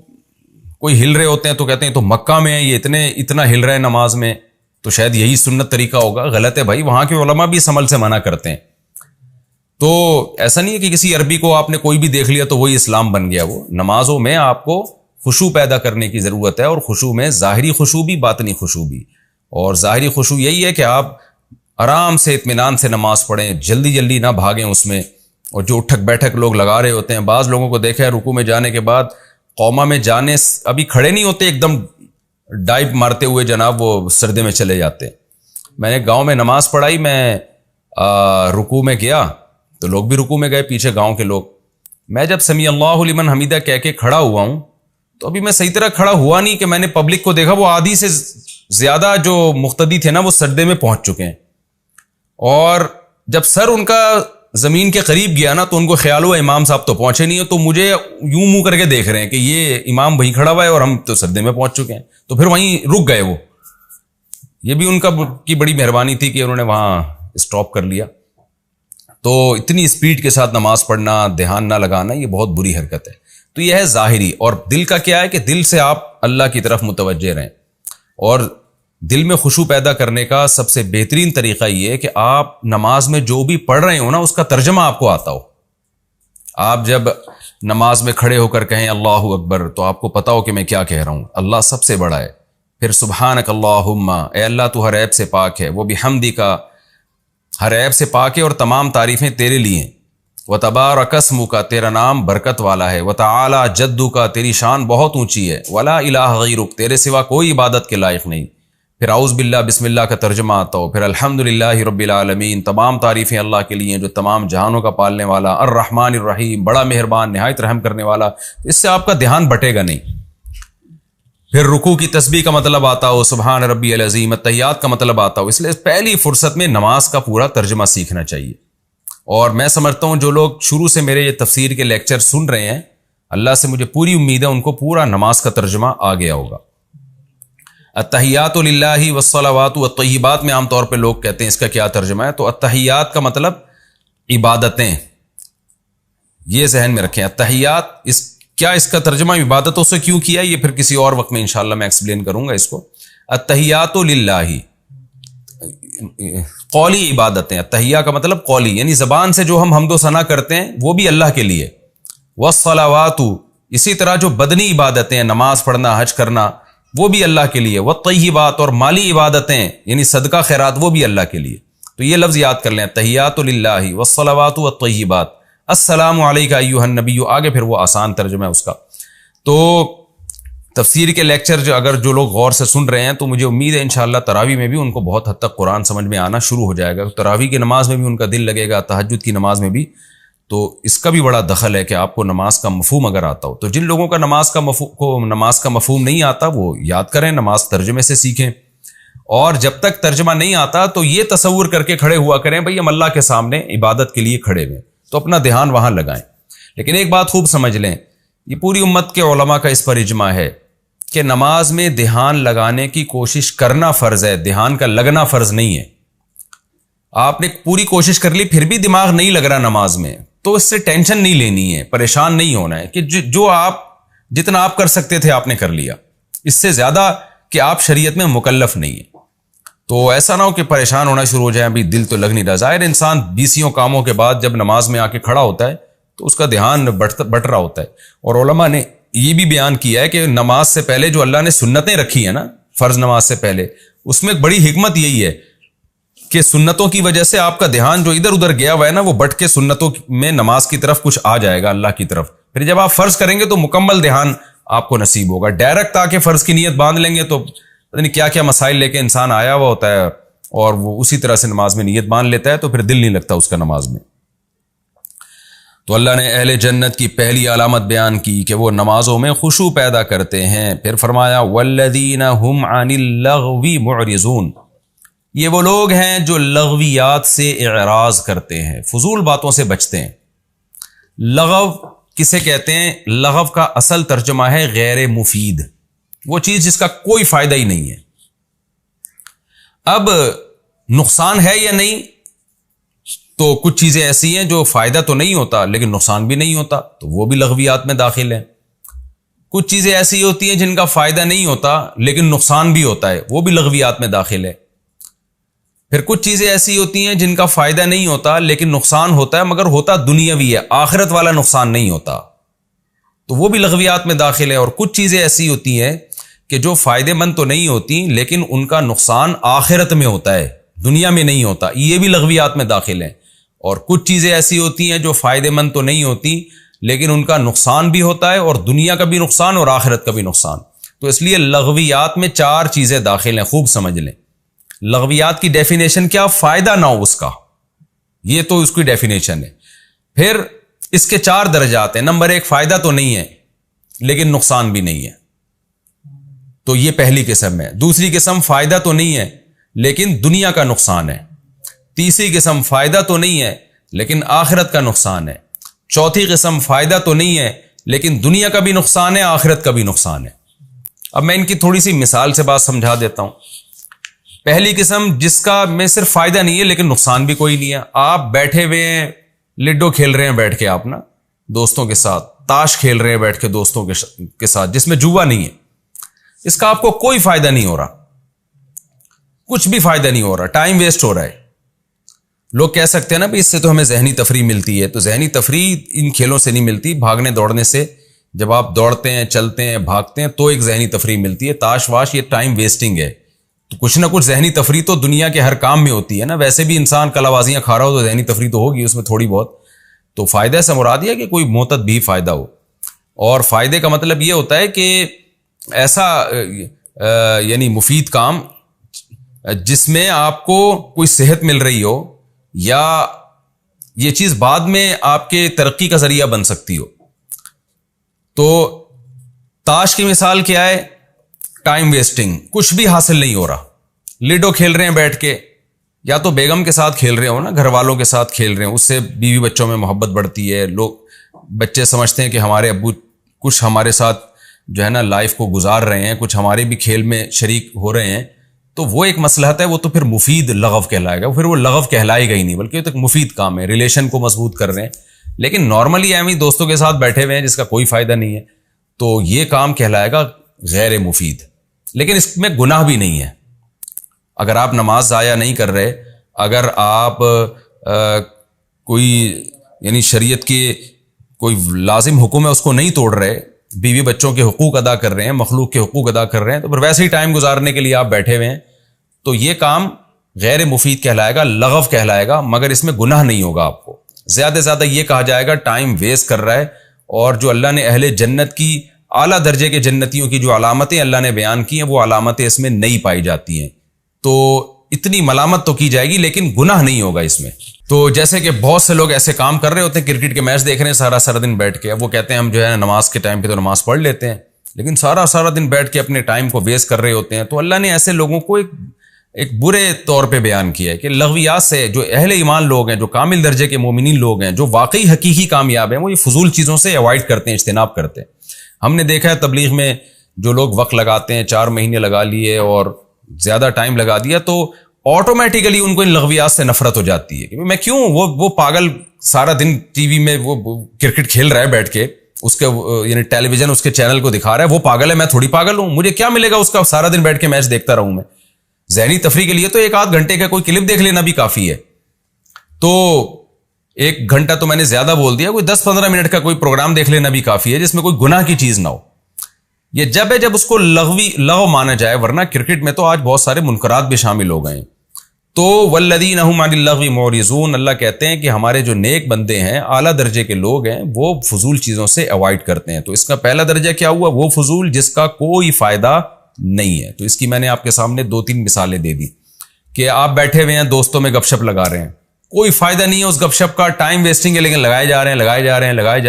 [SPEAKER 1] کوئی ہل رہے ہوتے ہیں تو کہتے ہیں تو مکہ میں ہے یہ اتنا ہل رہے ہیں نماز میں، تو شاید یہی سنت طریقہ ہوگا. غلط ہے بھائی، وہاں کے علماء بھی اس عمل سے منع کرتے ہیں. تو ایسا نہیں ہے کہ کسی عربی کو آپ نے کوئی بھی دیکھ لیا تو وہی اسلام بن گیا. وہ نمازوں میں آپ کو خشوع پیدا کرنے کی ضرورت ہے، اور خشوع میں ظاہری خشوع بھی باطنی خشوع بھی. اور ظاہری خشوع یہی ہے کہ آپ آرام سے اطمینان سے نماز پڑھیں، جلدی جلدی نہ بھاگیں اس میں. اور جو اٹھک بیٹھک لوگ لگا رہے ہوتے ہیں، بعض لوگوں کو دیکھا ہے رکوع میں جانے کے بعد قوما میں جانے ابھی کھڑے نہیں ہوتے، ایک دم ڈائپ مارتے ہوئے جناب وہ سردے میں چلے جاتے. میں نے گاؤں میں نماز پڑھائی، میں رکوع میں گیا تو لوگ بھی رکوع میں گئے، پیچھے گاؤں کے لوگ. میں جب سمیع اللہ لمن حمیدہ کہہ کے کھڑا ہوا ہوں، تو ابھی میں صحیح طرح کھڑا ہوا نہیں کہ میں نے پبلک کو دیکھا، وہ آدھی سے زیادہ جو مقتدی تھے نا وہ سجدے میں پہنچ چکے ہیں، اور جب سر ان کا زمین کے قریب گیا نا تو ان کو خیال ہوا امام صاحب تو پہنچے نہیں ہیں، تو مجھے یوں منہ کر کے دیکھ رہے ہیں کہ یہ امام وہیں کھڑا ہوا ہے اور ہم تو سجدے میں پہنچ چکے ہیں، تو پھر وہیں رک گئے وہ. یہ بھی ان کی بڑی مہربانی تھی کہ انہوں نے وہاں اسٹاپ کر لیا. تو اتنی اسپیڈ کے ساتھ نماز پڑھنا، دھیان نہ لگانا، یہ بہت بری حرکت ہے. تو یہ ہے ظاہری. اور دل کا کیا ہے کہ دل سے آپ اللہ کی طرف متوجہ رہیں، اور دل میں خشوع پیدا کرنے کا سب سے بہترین طریقہ یہ ہے کہ آپ نماز میں جو بھی پڑھ رہے ہو نا اس کا ترجمہ آپ کو آتا ہو. آپ جب نماز میں کھڑے ہو کر کہیں اللہ اکبر تو آپ کو پتا ہو کہ میں کیا کہہ رہا ہوں، اللہ سب سے بڑا ہے. پھر سبحانک اللہم، اے اللہ تو ہر عیب سے پاک ہے، وہ بحمدک، ہر عیب سے پاک ہے اور تمام تعریفیں تیرے لیے ہیں. وتبارک اسمک، تیرا نام برکت والا ہے. وتعالی جدک، تیری شان بہت اونچی ہے. ولا الہ غیرک، تیرے سوا کوئی عبادت کے لائق نہیں. پھر اعوذ باللہ بسم اللہ کا ترجمہ آتا ہو. پھر الحمدللہ رب العالمین، تمام تعریفیں اللہ کے لیے جو تمام جہانوں کا پالنے والا، الرحمن الرحیم، بڑا مہربان، نہایت رحم کرنے والا. اس سے آپ کا دھیان بٹے گا نہیں. پھر رکوع کی تسبیح کا مطلب آتا ہو، سبحان ربی العظیم، التحیات کا مطلب آتا ہو. اس لیے پہلی فرصت میں نماز کا پورا ترجمہ سیکھنا چاہیے. اور میں سمجھتا ہوں جو لوگ شروع سے میرے یہ تفسیر کے لیکچر سن رہے ہیں، اللہ سے مجھے پوری امید ہے ان کو پورا نماز کا ترجمہ آ گیا ہوگا. التحیات للہ والصلوات والطیبات میں عام طور پہ لوگ کہتے ہیں اس کا کیا ترجمہ ہے، تو التحیات کا مطلب عبادتیں. یہ ذہن میں رکھیں. التحیات اس کا ترجمہ عبادتوں سے کیوں کیا ہے، یہ پھر کسی اور وقت میں انشاءاللہ میں ایکسپلین کروں گا اس کو. التحیات للہ، قولی عبادتیں. التحیہ کا مطلب قولی، یعنی زبان سے جو ہم حمد و ثنا کرتے ہیں وہ بھی اللہ کے لیے. والصلوات، اسی طرح جو بدنی عبادتیں، نماز پڑھنا، حج کرنا، وہ بھی اللہ کے لیے. والطیبات، اور مالی عبادتیں یعنی صدقہ خیرات، وہ بھی اللہ کے لیے. تو یہ لفظ یاد کر لیں، التحیات للہ والصلوات والطیبات. السلام علیکہ ایھا النبی، آگے پھر وہ آسان ترجمہ ہے اس کا. تو تفسیر کے لیکچر اگر جو لوگ غور سے سن رہے ہیں تو مجھے امید ہے انشاءاللہ تراویح میں بھی ان کو بہت حد تک قرآن سمجھ میں آنا شروع ہو جائے گا. تراویح کی نماز میں بھی ان کا دل لگے گا، تہجد کی نماز میں بھی. تو اس کا بھی بڑا دخل ہے کہ آپ کو نماز کا مفہوم اگر آتا ہو. تو جن لوگوں کا نماز کا مفہوم نہیں آتا وہ یاد کریں، نماز ترجمے سے سیکھیں. اور جب تک ترجمہ نہیں آتا تو یہ تصور کر کے کھڑے ہوا کریں بھئی ہم اللہ کے سامنے عبادت کے لیے کھڑے ہوئے، تو اپنا دھیان وہاں لگائیں. لیکن ایک بات خوب سمجھ لیں، یہ پوری امت کے علماء کا اس پر اجماع ہے کہ نماز میں دھیان لگانے کی کوشش کرنا فرض ہے، دھیان کا لگنا فرض نہیں ہے. آپ نے پوری کوشش کر لی پھر بھی دماغ نہیں لگ رہا نماز میں، تو اس سے ٹینشن نہیں لینی ہے، پریشان نہیں ہونا ہے کہ جو آپ جتنا آپ کر سکتے تھے آپ نے کر لیا، اس سے زیادہ کہ آپ شریعت میں مکلف نہیں ہیں. تو ایسا نہ ہو کہ پریشان ہونا شروع ہو جائے، ابھی دل تو لگ نہیں رہا. ظاہر انسان 20 کاموں کے بعد جب نماز میں آ کے کھڑا ہوتا ہے تو اس کا دھیان بٹ رہا ہوتا ہے. اور علماء نے یہ بھی بیان کیا ہے کہ نماز سے پہلے جو اللہ نے سنتیں رکھی ہیں نا، فرض نماز سے پہلے، اس میں ایک بڑی حکمت یہی ہے کہ سنتوں کی وجہ سے آپ کا دھیان جو ادھر ادھر گیا ہوا ہے نا وہ بٹ کے سنتوں میں نماز کی طرف کچھ آ جائے گا، اللہ کی طرف. پھر جب آپ فرض کریں گے تو مکمل دھیان آپ کو نصیب ہوگا. ڈائریکٹ آ کے فرض کی نیت باندھ لیں گے تو پتہ نہیں کیا کیا مسائل لے کے انسان آیا ہوا ہوتا ہے اور وہ اسی طرح سے نماز میں نیت باندھ لیتا ہے، تو پھر دل نہیں لگتا اس کا نماز میں. تو اللہ نے اہل جنت کی پہلی علامت بیان کی کہ وہ نمازوں میں خشوع پیدا کرتے ہیں. پھر فرمایا والذین هم عن اللغو معرضون، یہ وہ لوگ ہیں جو لغویات سے اعراض کرتے ہیں، فضول باتوں سے بچتے ہیں. لغو کسے کہتے ہیں؟ لغو کا اصل ترجمہ ہے غیر مفید، وہ چیز جس کا کوئی فائدہ ہی نہیں ہے. اب نقصان ہے یا نہیں؟ تو کچھ چیزیں ایسی ہیں جو فائدہ تو نہیں ہوتا لیکن نقصان بھی نہیں ہوتا، تو وہ بھی لغویات میں داخل ہیں. کچھ چیزیں ایسی ہوتی ہیں جن کا فائدہ نہیں ہوتا لیکن نقصان بھی ہوتا ہے، وہ بھی لغویات میں داخل ہے. پھر کچھ چیزیں ایسی ہوتی ہیں جن کا فائدہ نہیں ہوتا لیکن نقصان ہوتا ہے، مگر ہوتا دنیاوی ہے، آخرت والا نقصان نہیں ہوتا، تو وہ بھی لغویات میں داخل ہے. اور کچھ چیزیں ایسی ہوتی ہیں کہ جو فائدے مند تو نہیں ہوتی لیکن ان کا نقصان آخرت میں ہوتا ہے، دنیا میں نہیں ہوتا، یہ بھی لغویات میں داخل ہیں. اور کچھ چیزیں ایسی ہوتی ہیں جو فائدے مند تو نہیں ہوتی لیکن ان کا نقصان بھی ہوتا ہے، اور دنیا کا بھی نقصان اور آخرت کا بھی نقصان. تو اس لیے لغویات میں 4 چیزیں داخل ہیں، خوب سمجھ لیں. لغویات کی ڈیفینیشن کیا؟ فائدہ نہ ہو اس کا، یہ تو اس کی ڈیفینیشن ہے. پھر اس کے 4 درجات ہیں. نمبر 1 فائدہ تو نہیں ہے، لیکن نقصان بھی نہیں ہے. تو یہ پہلی قسم ہے. دوسری قسم فائدہ تو نہیں ہے لیکن دنیا کا نقصان ہے. تیسری قسم فائدہ تو نہیں ہے لیکن آخرت کا نقصان ہے. چوتھی قسم فائدہ تو نہیں ہے لیکن دنیا کا بھی نقصان ہے, آخرت کا بھی نقصان ہے. اب میں ان کی تھوڑی سی مثال سے بات سمجھا دیتا ہوں. پہلی قسم جس کا میں صرف فائدہ نہیں ہے لیکن نقصان بھی کوئی نہیں ہے. آپ بیٹھے ہوئے ہیں, لڈو کھیل رہے ہیں بیٹھ کے آپ نا دوستوں کے ساتھ, تاش کھیل رہے ہیں بیٹھ کے دوستوں کے ساتھ, جس میں جوا نہیں ہے. اس کا آپ کو کوئی فائدہ نہیں ہو رہا, کچھ بھی فائدہ نہیں ہو رہا, ٹائم ویسٹ ہو رہا ہے. لوگ کہہ سکتے ہیں نا بھی اس سے تو ہمیں ذہنی تفریح ملتی ہے. تو ذہنی تفریح ان کھیلوں سے نہیں ملتی, بھاگنے دوڑنے سے. جب آپ دوڑتے ہیں, چلتے ہیں, بھاگتے ہیں تو ایک ذہنی تفریح ملتی ہے. تاش واش یہ ٹائم ویسٹنگ ہے. تو کچھ نہ کچھ ذہنی تفریح تو دنیا کے ہر کام میں ہوتی ہے نا. ویسے بھی انسان کلاوازیاں کھا رہا ہو تو ذہنی تفریح تو ہوگی اس میں تھوڑی بہت. تو فائدہ سے مراد یہ کہ کوئی معتد بھی فائدہ ہو. اور فائدے کا مطلب یہ ہوتا ہے کہ ایسا یعنی مفید کام جس میں آپ کو کوئی صحت مل رہی ہو, یا یہ چیز بعد میں آپ کے ترقی کا ذریعہ بن سکتی ہو. تو تاش کی مثال کیا ہے؟ ٹائم ویسٹنگ, کچھ بھی حاصل نہیں ہو رہا. لڈو کھیل رہے ہیں بیٹھ کے, یا تو بیگم کے ساتھ کھیل رہے ہو نا, گھر والوں کے ساتھ کھیل رہے ہیں, اس سے بیوی بچوں میں محبت بڑھتی ہے. لوگ بچے سمجھتے ہیں کہ ہمارے ابو کچھ ہمارے ساتھ جو ہے نا لائف کو گزار رہے ہیں, کچھ ہمارے بھی کھیل میں شریک ہو رہے ہیں. تو وہ ایک مصلحت ہے, وہ تو پھر مفید لغو کہلائے گا. پھر وہ لغو کہلائے گا ہی نہیں, بلکہ وہ تو ایک مفید کام ہے, ریلیشن کو مضبوط کر رہے ہیں. لیکن نارملی ایویں دوستوں کے ساتھ بیٹھے ہوئے ہیں جس کا کوئی فائدہ نہیں ہے, تو یہ کام کہلائے گا غیر مفید. لیکن اس میں گناہ بھی نہیں ہے. اگر آپ نماز ضائع نہیں کر رہے, اگر آپ کوئی یعنی شریعت کے کوئی لازم حکم ہے اس کو نہیں توڑ رہے, بیوی بچوں کے حقوق ادا کر رہے ہیں, مخلوق کے حقوق ادا کر رہے ہیں, تو پھر ویسے ہی ٹائم گزارنے کے لیے آپ بیٹھے ہوئے ہیں, تو یہ کام غیر مفید کہلائے گا, لغو کہلائے گا. مگر اس میں گناہ نہیں ہوگا. آپ کو زیادہ سے زیادہ یہ کہا جائے گا ٹائم ویسٹ کر رہا ہے. اور جو اللہ نے اہل جنت کی, اعلیٰ درجے کے جنتیوں کی جو علامتیں اللہ نے بیان کی ہیں, وہ علامتیں اس میں نہیں پائی جاتی ہیں. تو اتنی ملامت تو کی جائے گی لیکن گناہ نہیں ہوگا اس میں. تو جیسے کہ بہت سے لوگ ایسے کام کر رہے ہوتے ہیں, کرکٹ کے میچ دیکھ رہے ہیں سارا دن بیٹھ کے. اب وہ کہتے ہیں ہم جو ہے نماز کے ٹائم پہ تو نماز پڑھ لیتے ہیں, لیکن سارا دن بیٹھ کے اپنے ٹائم کو ویسٹ کر رہے ہوتے ہیں. تو اللہ نے ایسے لوگوں کو ایک برے طور پہ بیان کیا ہے کہ لغویات سے جو اہل ایمان لوگ ہیں, جو کامل درجے کے مومنین لوگ ہیں, جو واقعی حقیقی کامیاب ہیں, وہ یہ فضول چیزوں سے اوائڈ کرتے ہیں, اجتناب کرتے ہیں. ہم نے دیکھا ہے تبلیغ میں جو لوگ وقت لگاتے ہیں, 4 مہینے لگا لیے اور زیادہ ٹائم لگا دیا, تو آٹومیٹیکلی ان کو ان لغویات سے نفرت ہو جاتی ہے کہ میں کیوں, وہ پاگل سارا دن ٹی وی میں وہ کرکٹ کھیل رہا ہے بیٹھ کے, اس کے یعنی ٹیلی ویژن اس کے چینل کو دکھا رہا ہے, وہ پاگل ہے, میں تھوڑی پاگل ہوں, مجھے کیا ملے گا اس کا سارا دن بیٹھ کے میچ دیکھتا رہوں میں. ذہنی تفریح کے لیے تو 1-8 گھنٹے کا کوئی کلپ دیکھ لینا بھی کافی ہے. تو 1 گھنٹہ تو میں نے زیادہ بول دیا, کوئی 10-15 منٹ کا کوئی پروگرام دیکھ لینا بھی کافی ہے جس میں کوئی گناہ کی چیز نہ ہو. یہ جب اس کو لغو مانا جائے, ورنہ کرکٹ میں تو آج بہت سارے منکرات بھی شامل ہو گئے ہیں. تو والذین هم عن اللغو معرضون, اللہ کہتے ہیں کہ ہمارے جو نیک بندے ہیں, اعلیٰ درجے کے لوگ ہیں, وہ فضول چیزوں سے اوائڈ کرتے ہیں. تو اس کا پہلا درجہ کیا ہوا؟ وہ فضول جس کا کوئی فائدہ نہیں ہے. تو اس کی میں نے آپ کے سامنے 2-3 مثالیں دے دی کہ آپ بیٹھے ہوئے ہیں, دوستوں میں گپ شپ لگا رہے ہیں, کوئی فائدہ نہیں ہے اس گپ شپ کا, ٹائم ویسٹنگ ہے, لیکن لگائے جا رہے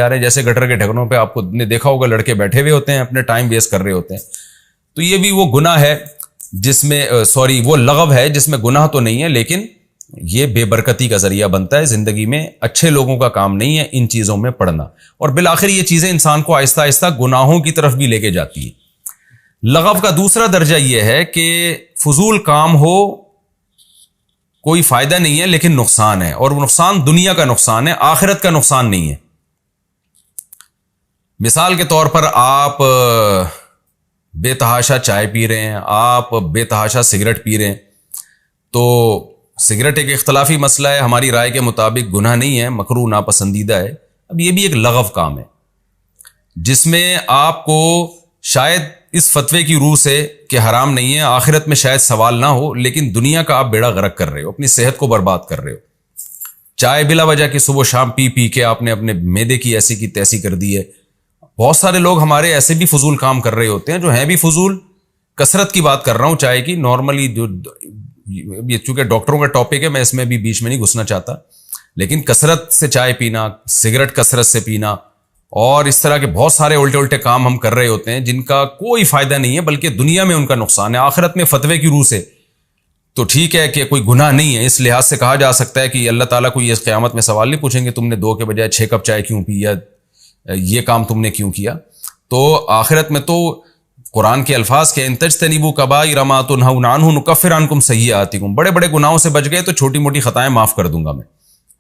[SPEAKER 1] ہیں. جیسے گٹر کے ڈھکنوں پہ آپ کو نے دیکھا ہوگا لڑکے بیٹھے ہوئے ہوتے ہیں, اپنے ٹائم ویسٹ کر رہے ہوتے ہیں. تو یہ بھی وہ گناہ ہے جس میں وہ لغو ہے جس میں گناہ تو نہیں ہے, لیکن یہ بے برکتی کا ذریعہ بنتا ہے زندگی میں. اچھے لوگوں کا کام نہیں ہے ان چیزوں میں پڑنا, اور بالآخر یہ چیزیں انسان کو آہستہ آہستہ گناہوں کی طرف بھی لے کے جاتی ہیں. لغو کا دوسرا درجہ یہ ہے کہ فضول کام ہو, کوئی فائدہ نہیں ہے لیکن نقصان ہے, اور وہ نقصان دنیا کا نقصان ہے, آخرت کا نقصان نہیں ہے. مثال کے طور پر آپ بے تحاشا چائے پی رہے ہیں, آپ بے تحاشا سگریٹ پی رہے ہیں. تو سگریٹ ایک اختلافی مسئلہ ہے, ہماری رائے کے مطابق گناہ نہیں ہے, مکروہ ناپسندیدہ ہے. اب یہ بھی ایک لغو کام ہے جس میں آپ کو شاید اس فتوے کی روح سے کہ حرام نہیں ہے, آخرت میں شاید سوال نہ ہو, لیکن دنیا کا آپ بیڑا غرق کر رہے ہو, اپنی صحت کو برباد کر رہے ہو. چائے بلا وجہ کی صبح شام پی کے آپ نے اپنے معدے کی ایسی کی تیسی کر دی ہے. بہت سارے لوگ ہمارے ایسے بھی فضول کام کر رہے ہوتے ہیں جو ہیں بھی فضول. کثرت کی بات کر رہا ہوں چائے کی, نارملی جو چونکہ ڈاکٹروں کا ٹاپک ہے میں اس میں بھی بیچ میں نہیں گھسنا چاہتا, لیکن کثرت سے چائے پینا, سگریٹ کثرت سے پینا, اور اس طرح کے بہت سارے الٹے الٹے کام ہم کر رہے ہوتے ہیں جن کا کوئی فائدہ نہیں ہے بلکہ دنیا میں ان کا نقصان ہے. آخرت میں فتوے کی روح سے تو ٹھیک ہے کہ کوئی گناہ نہیں ہے, اس لحاظ سے کہا جا سکتا ہے کہ اللہ تعالیٰ کو یہ قیامت میں سوال نہیں پوچھیں گے تم نے 2 کے بجائے 6 کپ چائے کیوں پی, یا یہ کام تم نے کیوں کیا. تو آخرت میں تو قرآن کے الفاظ کے ان تجتنبوا کبائر ما تنہون عنہ نکفر عنکم سیئاتکم, بڑے بڑے گناہوں سے بچ گئے تو چھوٹی موٹی خطائیں معاف کر دوں گا میں.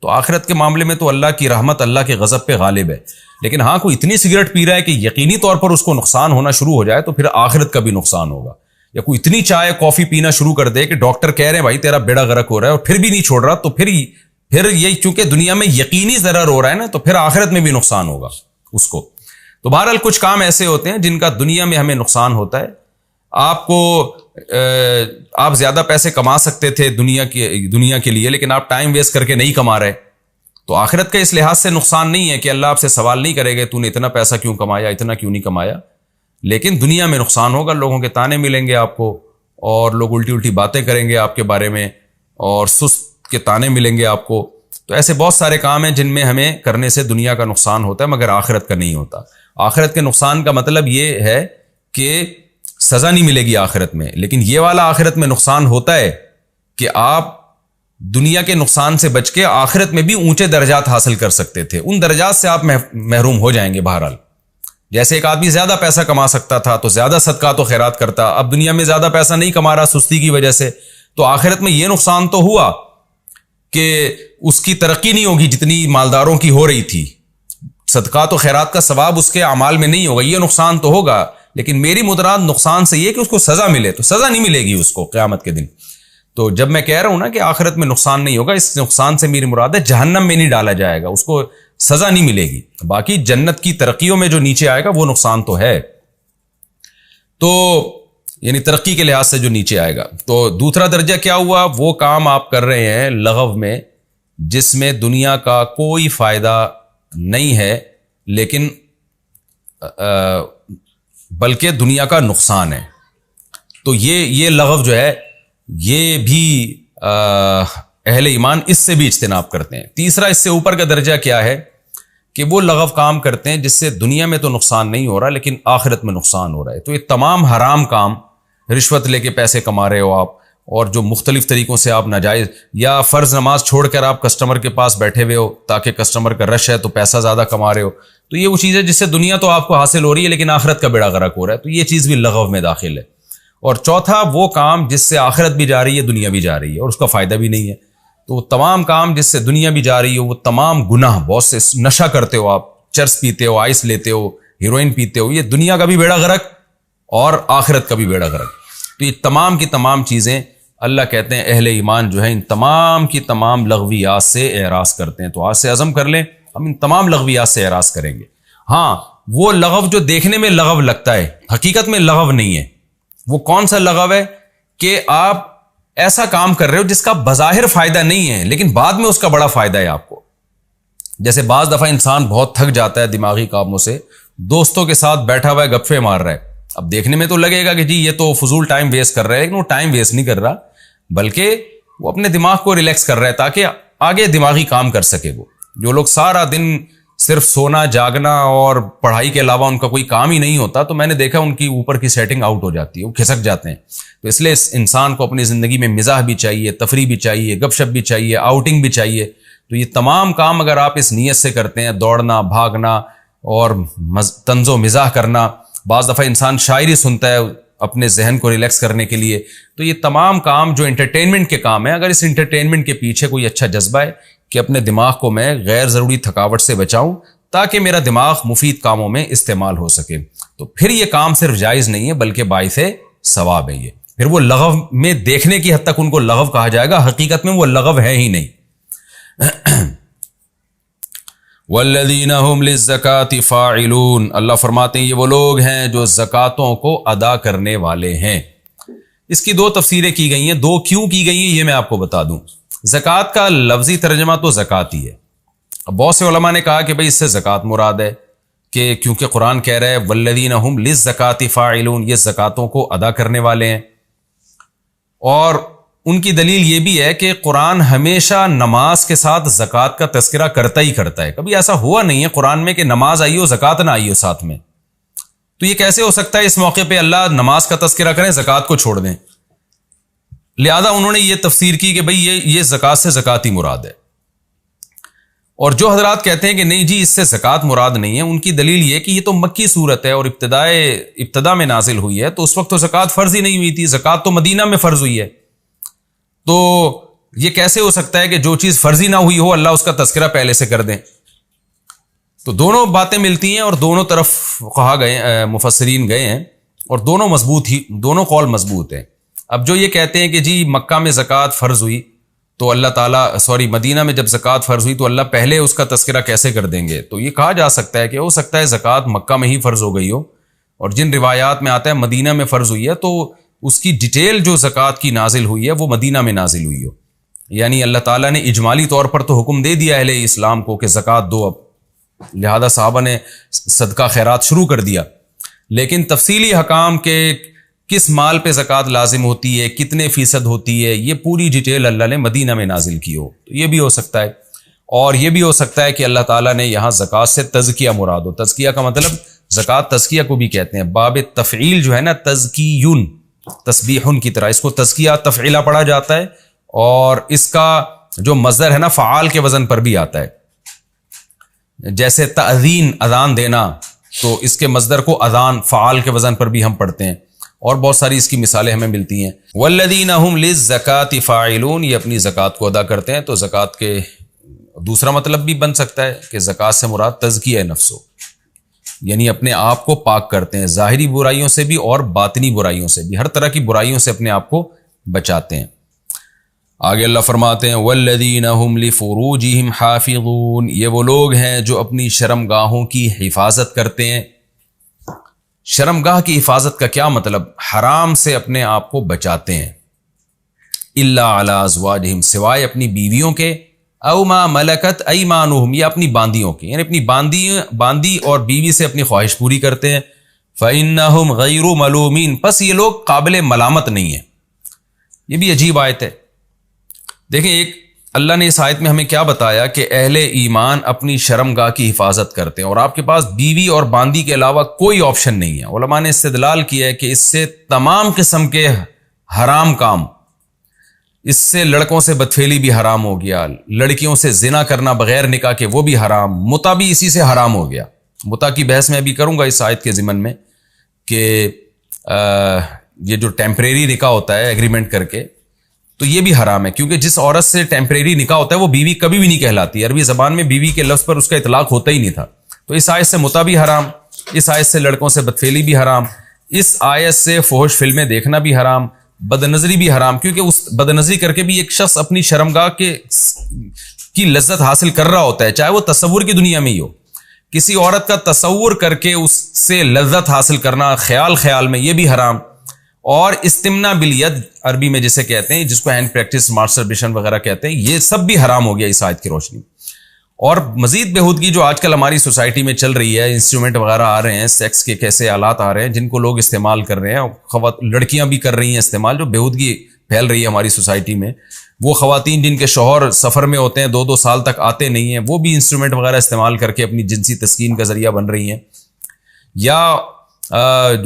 [SPEAKER 1] تو آخرت کے معاملے میں تو اللہ کی رحمت اللہ کے غضب پہ غالب ہے. لیکن ہاں کوئی اتنی سگریٹ پی رہا ہے کہ یقینی طور پر اس کو نقصان ہونا شروع ہو جائے تو پھر آخرت کا بھی نقصان ہوگا. یا کوئی اتنی چائے کافی پینا شروع کر دے کہ ڈاکٹر کہہ رہے ہیں بھائی تیرا بیڑا غرق ہو رہا ہے اور پھر بھی نہیں چھوڑ رہا, تو پھر یہ چونکہ دنیا میں یقینی ضرر ہو رہا ہے نا, تو پھر آخرت میں بھی نقصان ہوگا اس کو. تو بہرحال کچھ کام ایسے ہوتے ہیں جن کا دنیا میں ہمیں نقصان ہوتا ہے. آپ زیادہ پیسے کما سکتے تھے دنیا کے لیے, لیکن آپ ٹائم ویسٹ کر کے نہیں کما رہے, تو آخرت کا اس لحاظ سے نقصان نہیں ہے کہ اللہ آپ سے سوال نہیں کرے گا تو نے اتنا پیسہ کیوں کمایا, اتنا کیوں نہیں کمایا. لیکن دنیا میں نقصان ہوگا, لوگوں کے تانے ملیں گے آپ کو, اور لوگ الٹی الٹی باتیں کریں گے آپ کے بارے میں, اور سست کے تانے ملیں گے آپ کو. تو ایسے بہت سارے کام ہیں جن میں ہمیں کرنے سے دنیا کا نقصان ہوتا ہے مگر آخرت کا نہیں ہوتا. آخرت کے نقصان کا مطلب یہ ہے کہ سزا نہیں ملے گی آخرت میں, لیکن یہ والا آخرت میں نقصان ہوتا ہے کہ آپ دنیا کے نقصان سے بچ کے آخرت میں بھی اونچے درجات حاصل کر سکتے تھے. ان درجات سے آپ محروم ہو جائیں گے. بہرحال جیسے ایک آدمی زیادہ پیسہ کما سکتا تھا تو زیادہ صدقات و خیرات کرتا, اب دنیا میں زیادہ پیسہ نہیں کما رہا سستی کی وجہ سے, تو آخرت میں یہ نقصان تو ہوا کہ اس کی ترقی نہیں ہوگی جتنی مالداروں کی ہو رہی تھی. صدقات و خیرات کا ثواب اس کے اعمال میں نہیں ہوگا, یہ نقصان تو ہوگا. لیکن میری مراد نقصان سے یہ کہ اس کو سزا ملے, تو سزا نہیں ملے گی اس کو قیامت کے دن. تو جب میں کہہ رہا ہوں نا کہ آخرت میں نقصان نہیں ہوگا, اس نقصان سے میری مراد ہے جہنم میں نہیں ڈالا جائے گا, اس کو سزا نہیں ملے گی. باقی جنت کی ترقیوں میں جو نیچے آئے گا وہ نقصان تو ہے, تو یعنی ترقی کے لحاظ سے جو نیچے آئے گا. تو دوسرا درجہ کیا ہوا, وہ کام آپ کر رہے ہیں لغو میں جس میں دنیا کا کوئی فائدہ نہیں ہے لیکن بلکہ دنیا کا نقصان ہے. تو یہ لغو جو ہے یہ بھی اہل ایمان اس سے بھی اجتناب کرتے ہیں. تیسرا اس سے اوپر کا درجہ کیا ہے کہ وہ لغو کام کرتے ہیں جس سے دنیا میں تو نقصان نہیں ہو رہا لیکن آخرت میں نقصان ہو رہا ہے. تو یہ تمام حرام کام, رشوت لے کے پیسے کما رہے ہو آپ, اور جو مختلف طریقوں سے آپ ناجائز, یا فرض نماز چھوڑ کر آپ کسٹمر کے پاس بیٹھے ہوئے ہو تاکہ کسٹمر کا رش ہے تو پیسہ زیادہ کما رہے ہو, تو یہ وہ چیز ہے جس سے دنیا تو آپ کو حاصل ہو رہی ہے لیکن آخرت کا بیڑا غرق ہو رہا ہے. تو یہ چیز بھی لغو میں داخل ہے. اور چوتھا وہ کام جس سے آخرت بھی جا رہی ہے دنیا بھی جا رہی ہے اور اس کا فائدہ بھی نہیں ہے. تو وہ تمام کام جس سے دنیا بھی جا رہی ہو, وہ تمام گناہ, بہت سے نشہ کرتے ہو آپ, چرس پیتے ہو, آئس لیتے ہو, ہیروئن پیتے ہو, یہ دنیا کا بھی بیڑا غرق اور آخرت کا بھی بیڑا غرق. تو یہ تمام کی تمام چیزیں اللہ کہتے ہیں اہل ایمان جو ہیں ان تمام کی تمام لغویات سے اعراض کرتے ہیں. تو آج سے عزم کر لیں ہم ان تمام لغویات سے اعراض کریں گے. ہاں وہ لغو جو دیکھنے میں لغو لگتا ہے حقیقت میں لغو نہیں ہے. وہ کون سا لغو ہے کہ آپ ایسا کام کر رہے ہو جس کا بظاہر فائدہ نہیں ہے لیکن بعد میں اس کا بڑا فائدہ ہے آپ کو. جیسے بعض دفعہ انسان بہت تھک جاتا ہے دماغی کاموں سے, دوستوں کے ساتھ بیٹھا ہوا ہے گپے مار رہا ہے. اب دیکھنے میں تو لگے گا کہ جی یہ تو فضول ٹائم ویسٹ کر رہا ہے, لیکن وہ ٹائم ویسٹ نہیں کر رہا بلکہ وہ اپنے دماغ کو ریلیکس کر رہا ہے تاکہ آگے دماغی کام کر سکے. وہ جو لوگ سارا دن صرف سونا جاگنا اور پڑھائی کے علاوہ ان کا کوئی کام ہی نہیں ہوتا, تو میں نے دیکھا ان کی اوپر کی سیٹنگ آؤٹ ہو جاتی ہے, وہ کھسک جاتے ہیں. تو اس لیے انسان کو اپنی زندگی میں مزاح بھی چاہیے, تفریح بھی چاہیے, گپ شپ بھی چاہیے, آؤٹنگ بھی چاہیے. تو یہ تمام کام اگر آپ اس نیت سے کرتے ہیں, دوڑنا, بھاگنا اور طنز و مزاح کرنا, بعض دفعہ انسان شاعری سنتا ہے اپنے ذہن کو ریلیکس کرنے کے لیے, تو یہ تمام کام جو انٹرٹینمنٹ کے کام ہیں, اگر اس انٹرٹینمنٹ کے پیچھے کوئی اچھا جذبہ ہے کہ اپنے دماغ کو میں غیر ضروری تھکاوٹ سے بچاؤں تاکہ میرا دماغ مفید کاموں میں استعمال ہو سکے, تو پھر یہ کام صرف جائز نہیں ہے بلکہ باعث ثواب ہے. یہ پھر وہ لغو میں دیکھنے کی حد تک ان کو لغو کہا جائے گا, حقیقت میں وہ لغو ہے ہی نہیں. والذین هم للزکاة فاعلون, اللہ فرماتے ہیں یہ وہ لوگ ہیں جو زکاتوں کو ادا کرنے والے ہیں. اس کی 2 تفسیریں کی گئی ہیں, 2 کیوں کی گئی ہیں یہ میں آپ کو بتا دوں. زکات کا لفظی ترجمہ تو زکات ہی ہے. اب بہت سے علماء نے کہا کہ بھئی اس سے زکات مراد ہے کہ کیونکہ قرآن کہہ رہا ہے والذین هم للزکاة فاعلون, یہ زکاتوں کو ادا کرنے والے ہیں. اور ان کی دلیل یہ بھی ہے کہ قرآن ہمیشہ نماز کے ساتھ زکوٰۃ کا تذکرہ کرتا ہی کرتا ہے. کبھی ایسا ہوا نہیں ہے قرآن میں کہ نماز آئی ہو زکوٰۃ نہ آئی ہو ساتھ میں. تو یہ کیسے ہو سکتا ہے اس موقع پہ اللہ نماز کا تذکرہ کریں زکوٰۃ کو چھوڑ دیں؟ لہذا انہوں نے یہ تفسیر کی کہ بھئی یہ زکوٰۃ سے زکوٰۃ ہی مراد ہے. اور جو حضرات کہتے ہیں کہ نہیں جی اس سے زکوٰۃ مراد نہیں ہے، ان کی دلیل یہ کہ یہ تو مکی صورت ہے اور ابتدا میں نازل ہوئی ہے، تو اس وقت تو زکوٰۃ فرض ہی نہیں ہوئی تھی، زکوٰۃ تو مدینہ میں فرض ہوئی ہے. تو یہ کیسے ہو سکتا ہے کہ جو چیز فرضی نہ ہوئی ہو اللہ اس کا تذکرہ پہلے سے کر دیں؟ تو دونوں باتیں ملتی ہیں اور دونوں طرف کہا گئے مفسرین گئے ہیں اور دونوں قول مضبوط ہیں. اب جو یہ کہتے ہیں کہ جی مکہ میں زکوٰۃ فرض ہوئی تو اللہ تعالیٰ مدینہ میں جب زکوٰۃ فرض ہوئی تو اللہ پہلے اس کا تذکرہ کیسے کر دیں گے؟ تو یہ کہا جا سکتا ہے کہ ہو سکتا ہے زکوٰۃ مکہ میں ہی فرض ہو گئی ہو اور جن روایات میں آتا ہے مدینہ میں فرض ہوئی ہے تو اس کی ڈیٹیل جو زکوٰۃ کی نازل ہوئی ہے وہ مدینہ میں نازل ہوئی ہو. یعنی اللہ تعالیٰ نے اجمالی طور پر تو حکم دے دیا اہل اسلام کو کہ زکوٰۃ دو، اب لہذا صحابہ نے صدقہ خیرات شروع کر دیا، لیکن تفصیلی حکام کے کس مال پہ زکوٰۃ لازم ہوتی ہے، کتنے فیصد ہوتی ہے، یہ پوری ڈیٹیل اللہ نے مدینہ میں نازل کی ہو. تو یہ بھی ہو سکتا ہے. اور یہ بھی ہو سکتا ہے کہ اللہ تعالیٰ نے یہاں زکوٰۃ سے تزکیہ مراد ہو. تزکیہ کا مطلب زکوٰۃ تزکیہ کو بھی کہتے ہیں. باب تفعیل جو ہے نا، تزکیون تسبیحن کی طرح اس کو تزکیہ تفعیلہ پڑھا جاتا ہے، اور اس کا جو مصدر ہے نا فعال کے وزن پر بھی آتا ہے. جیسے تأذین اذان دینا، تو اس کے مصدر کو اذان فعال کے وزن پر بھی ہم پڑھتے ہیں، اور بہت ساری اس کی مثالیں ہمیں ملتی ہیں. والذین هم للزکاۃ فاعلون، یہ اپنی زکوٰۃ کو ادا کرتے ہیں. تو زکوٰۃ کے دوسرا مطلب بھی بن سکتا ہے کہ زکوٰۃ سے مراد تزکیہ نفس ہو، یعنی اپنے آپ کو پاک کرتے ہیں ظاہری برائیوں سے بھی اور باطنی برائیوں سے بھی، ہر طرح کی برائیوں سے اپنے آپ کو بچاتے ہیں. آگے اللہ فرماتے ہیں والذین هم لفروجہم حافظون، یہ وہ لوگ ہیں جو اپنی شرمگاہوں کی حفاظت کرتے ہیں. شرمگاہ کی حفاظت کا کیا مطلب؟ حرام سے اپنے آپ کو بچاتے ہیں. الا علی ازواجہم، سوائے اپنی بیویوں کے، او ما ملکت ایمانہم، یا اپنی باندیوں کے، یعنی اپنی باندی اور بیوی سے اپنی خواہش پوری کرتے ہیں. فإنہم غیر ملومین، پس یہ لوگ قابل ملامت نہیں ہیں. یہ بھی عجیب آیت ہے. دیکھیں ایک اللہ نے اس آیت میں ہمیں کیا بتایا کہ اہل ایمان اپنی شرمگاہ کی حفاظت کرتے ہیں، اور آپ کے پاس بیوی اور باندی کے علاوہ کوئی آپشن نہیں ہے. علماء نے استدلال کیا ہے کہ اس سے تمام قسم کے حرام کام، اس سے لڑکوں سے بدفعلی بھی حرام ہو گیا، لڑکیوں سے زنا کرنا بغیر نکاح کے وہ بھی حرام، متع بھی اسی سے حرام ہو گیا. متع کی بحث میں ابھی کروں گا اس آیت کے ضمن میں کہ یہ جو ٹیمپریری نکاح ہوتا ہے ایگریمنٹ کر کے، تو یہ بھی حرام ہے، کیونکہ جس عورت سے ٹیمپریری نکاح ہوتا ہے وہ بیوی کبھی بھی نہیں کہلاتی. عربی زبان میں بیوی کے لفظ پر اس کا اطلاق ہوتا ہی نہیں تھا. تو اس آیت سے متع بھی حرام، اس آیت سے لڑکوں سے بدفعلی بھی حرام، اس آیت سے فحش فلمیں دیکھنا بھی حرام، بد نظری بھی حرام، کیونکہ اس بد نظری کر کے بھی ایک شخص اپنی شرمگاہ کی لذت حاصل کر رہا ہوتا ہے، چاہے وہ تصور کی دنیا میں ہی ہو. کسی عورت کا تصور کر کے اس سے لذت حاصل کرنا خیال میں، یہ بھی حرام. اور استمنا بالید عربی میں جسے کہتے ہیں، جس کو ہینڈ پریکٹس ماسٹربیشن وغیرہ کہتے ہیں، یہ سب بھی حرام ہو گیا اس آیت کی روشنی. اور مزید بےہودگی جو آج کل ہماری سوسائٹی میں چل رہی ہے، انسٹرومنٹ وغیرہ آ رہے ہیں، سیکس کے کیسے آلات آ رہے ہیں جن کو لوگ استعمال کر رہے ہیں، لڑکیاں بھی کر رہی ہیں استعمال، جو بےہودگی پھیل رہی ہے ہماری سوسائٹی میں. وہ خواتین جن کے شوہر سفر میں ہوتے ہیں، 2 سال تک آتے نہیں ہیں، وہ بھی انسٹرومنٹ وغیرہ استعمال کر کے اپنی جنسی تسکین کا ذریعہ بن رہی ہیں. یا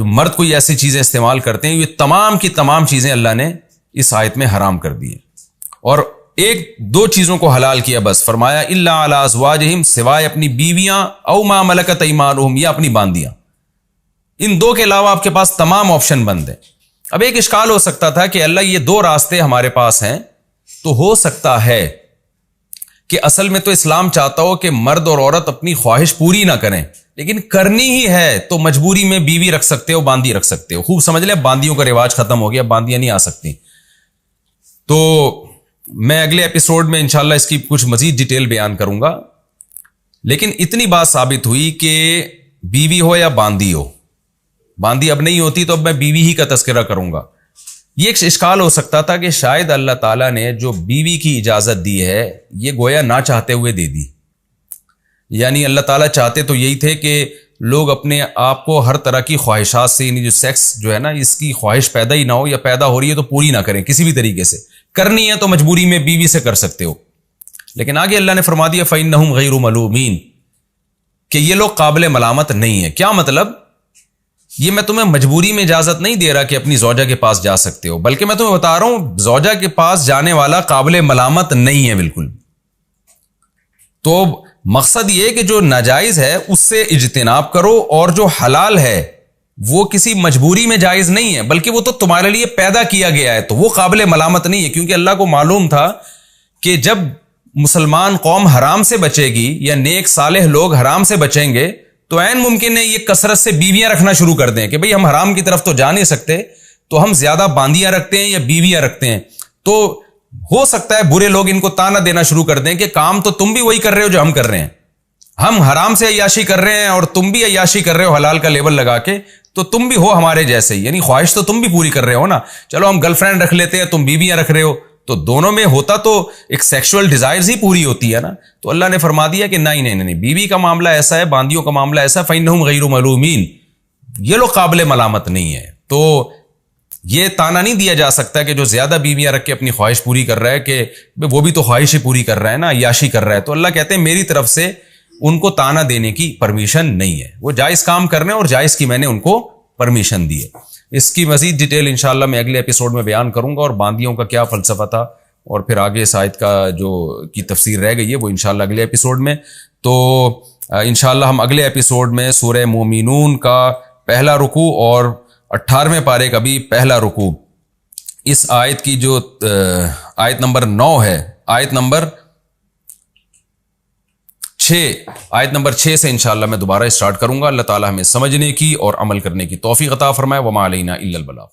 [SPEAKER 1] مرد کوئی ایسی چیزیں استعمال کرتے ہیں، یہ تمام کی تمام چیزیں اللہ نے اس آیت میں حرام کر دی ہیں. اور 1-2 چیزوں کو حلال کیا بس، فرمایا الا علی ازواجہم، سوائے اپنی بیویاں، او ما ملکت ایمانہم، یا اپنی باندیاں. ان 2 کے علاوہ آپ کے پاس تمام آپشن بند ہیں. اب ایک اشکال ہو سکتا تھا کہ اللہ یہ 2 راستے ہمارے پاس ہیں، تو ہو سکتا ہے کہ اصل میں تو اسلام چاہتا ہو کہ مرد اور عورت اپنی خواہش پوری نہ کریں، لیکن کرنی ہی ہے تو مجبوری میں بیوی رکھ سکتے ہو، باندی رکھ سکتے ہو. خوب سمجھ لیں، باندیوں کا رواج ختم ہو گیا، باندیاں نہیں آ سکتی. تو میں اگلے ایپیسوڈ میں انشاءاللہ اس کی کچھ مزید ڈیٹیل بیان کروں گا. لیکن اتنی بات ثابت ہوئی کہ بیوی ہو یا باندی ہو، باندی اب نہیں ہوتی تو اب میں بیوی ہی کا تذکرہ کروں گا. یہ ایک اشکال ہو سکتا تھا کہ شاید اللہ تعالیٰ نے جو بیوی کی اجازت دی ہے یہ گویا نہ چاہتے ہوئے دے دی. یعنی اللہ تعالیٰ چاہتے تو یہی تھے کہ لوگ اپنے آپ کو ہر طرح کی خواہشات سے، یعنی جو سیکس جو ہے نا، اس کی خواہش پیدا ہی نہ ہو، یا پیدا ہو رہی ہے تو پوری نہ کریں کسی بھی طریقے سے. کرنی ہے تو مجبوری میں بیوی سے کر سکتے ہو. لیکن آگے اللہ نے فرما دیا فَإِنَّهُمْ غَيْرُ مَلُومِينَ کہ یہ لوگ قابل ملامت نہیں ہیں. کیا مطلب؟ یہ میں تمہیں مجبوری میں اجازت نہیں دے رہا کہ اپنی زوجہ کے پاس جا سکتے ہو، بلکہ میں تمہیں بتا رہا ہوں زوجہ کے پاس جانے والا قابل ملامت نہیں ہے بالکل. تو مقصد یہ کہ جو ناجائز ہے اس سے اجتناب کرو، اور جو حلال ہے وہ کسی مجبوری میں جائز نہیں ہے، بلکہ وہ تو تمہارے لیے پیدا کیا گیا ہے، تو وہ قابل ملامت نہیں ہے. کیونکہ اللہ کو معلوم تھا کہ جب مسلمان قوم حرام سے بچے گی یا نیک صالح لوگ حرام سے بچیں گے تو عین ممکن ہے یہ کثرت سے بیویاں رکھنا شروع کر دیں کہ بھئی ہم حرام کی طرف تو جا نہیں سکتے تو ہم زیادہ باندیاں رکھتے ہیں یا بیویاں رکھتے ہیں. تو ہو سکتا ہے برے لوگ ان کو تانا دینا شروع کر دیں کہ کام تو تم بھی وہی کر رہے ہو جو ہم کر رہے ہیں، ہم حرام سے عیاشی کر رہے ہیں اور تم بھی عیاشی کر رہے ہو حلال کا لیبل لگا کے، تو تم بھی ہو ہمارے جیسے ہی، یعنی خواہش تو تم بھی پوری کر رہے ہو نا. چلو ہم گرل فرینڈ رکھ لیتے ہیں، تم بیویاں رکھ رہے ہو، تو دونوں میں ہوتا تو ایک سیکشول ڈیزائرز ہی پوری ہوتی ہے نا. تو اللہ نے فرما دیا کہ نہیں، بیوی کا معاملہ ایسا ہے، باندیوں کا معاملہ ایسا، فَإِنَّهُمْ غَيْرُ مَلُومِينَ یہ لوگ قابل ملامت نہیں ہے. تو یہ تانا نہیں دیا جا سکتا کہ جو زیادہ بیویاں رکھ کے اپنی خواہش پوری کر رہا ہے کہ وہ بھی تو خواہش ہی پوری کر رہا ہے نا، عیاشی کر رہا ہے. تو اللہ کہتے ہیں میری طرف سے ان کو تانا دینے کی پرمیشن نہیں ہے، وہ جائز کام کر رہے ہیں اور جائز کی میں نے ان کو پرمیشن دی ہے. اس کی مزید ڈیٹیل انشاءاللہ میں اگلے ایپیسوڈ میں بیان کروں گا، اور باندیوں کا کیا فلسفہ تھا اور پھر آگے اس آیت کا جو کی تفسیر رہ گئی ہے وہ انشاءاللہ اگلے ایپیسوڈ میں. تو انشاءاللہ ہم اگلے ایپیسوڈ میں سورہ مومنون کا پہلا رکوع اور 18ویں پارے کا بھی پہلا رکوع، اس آیت کی جو آیت نمبر 9 ہے، آیت نمبر 6 سے انشاءاللہ میں دوبارہ اسٹارٹ کروں گا. اللہ تعالی ہمیں سمجھنے کی اور عمل کرنے کی توفیق عطا فرمائے. وما علینا الا البلاغ.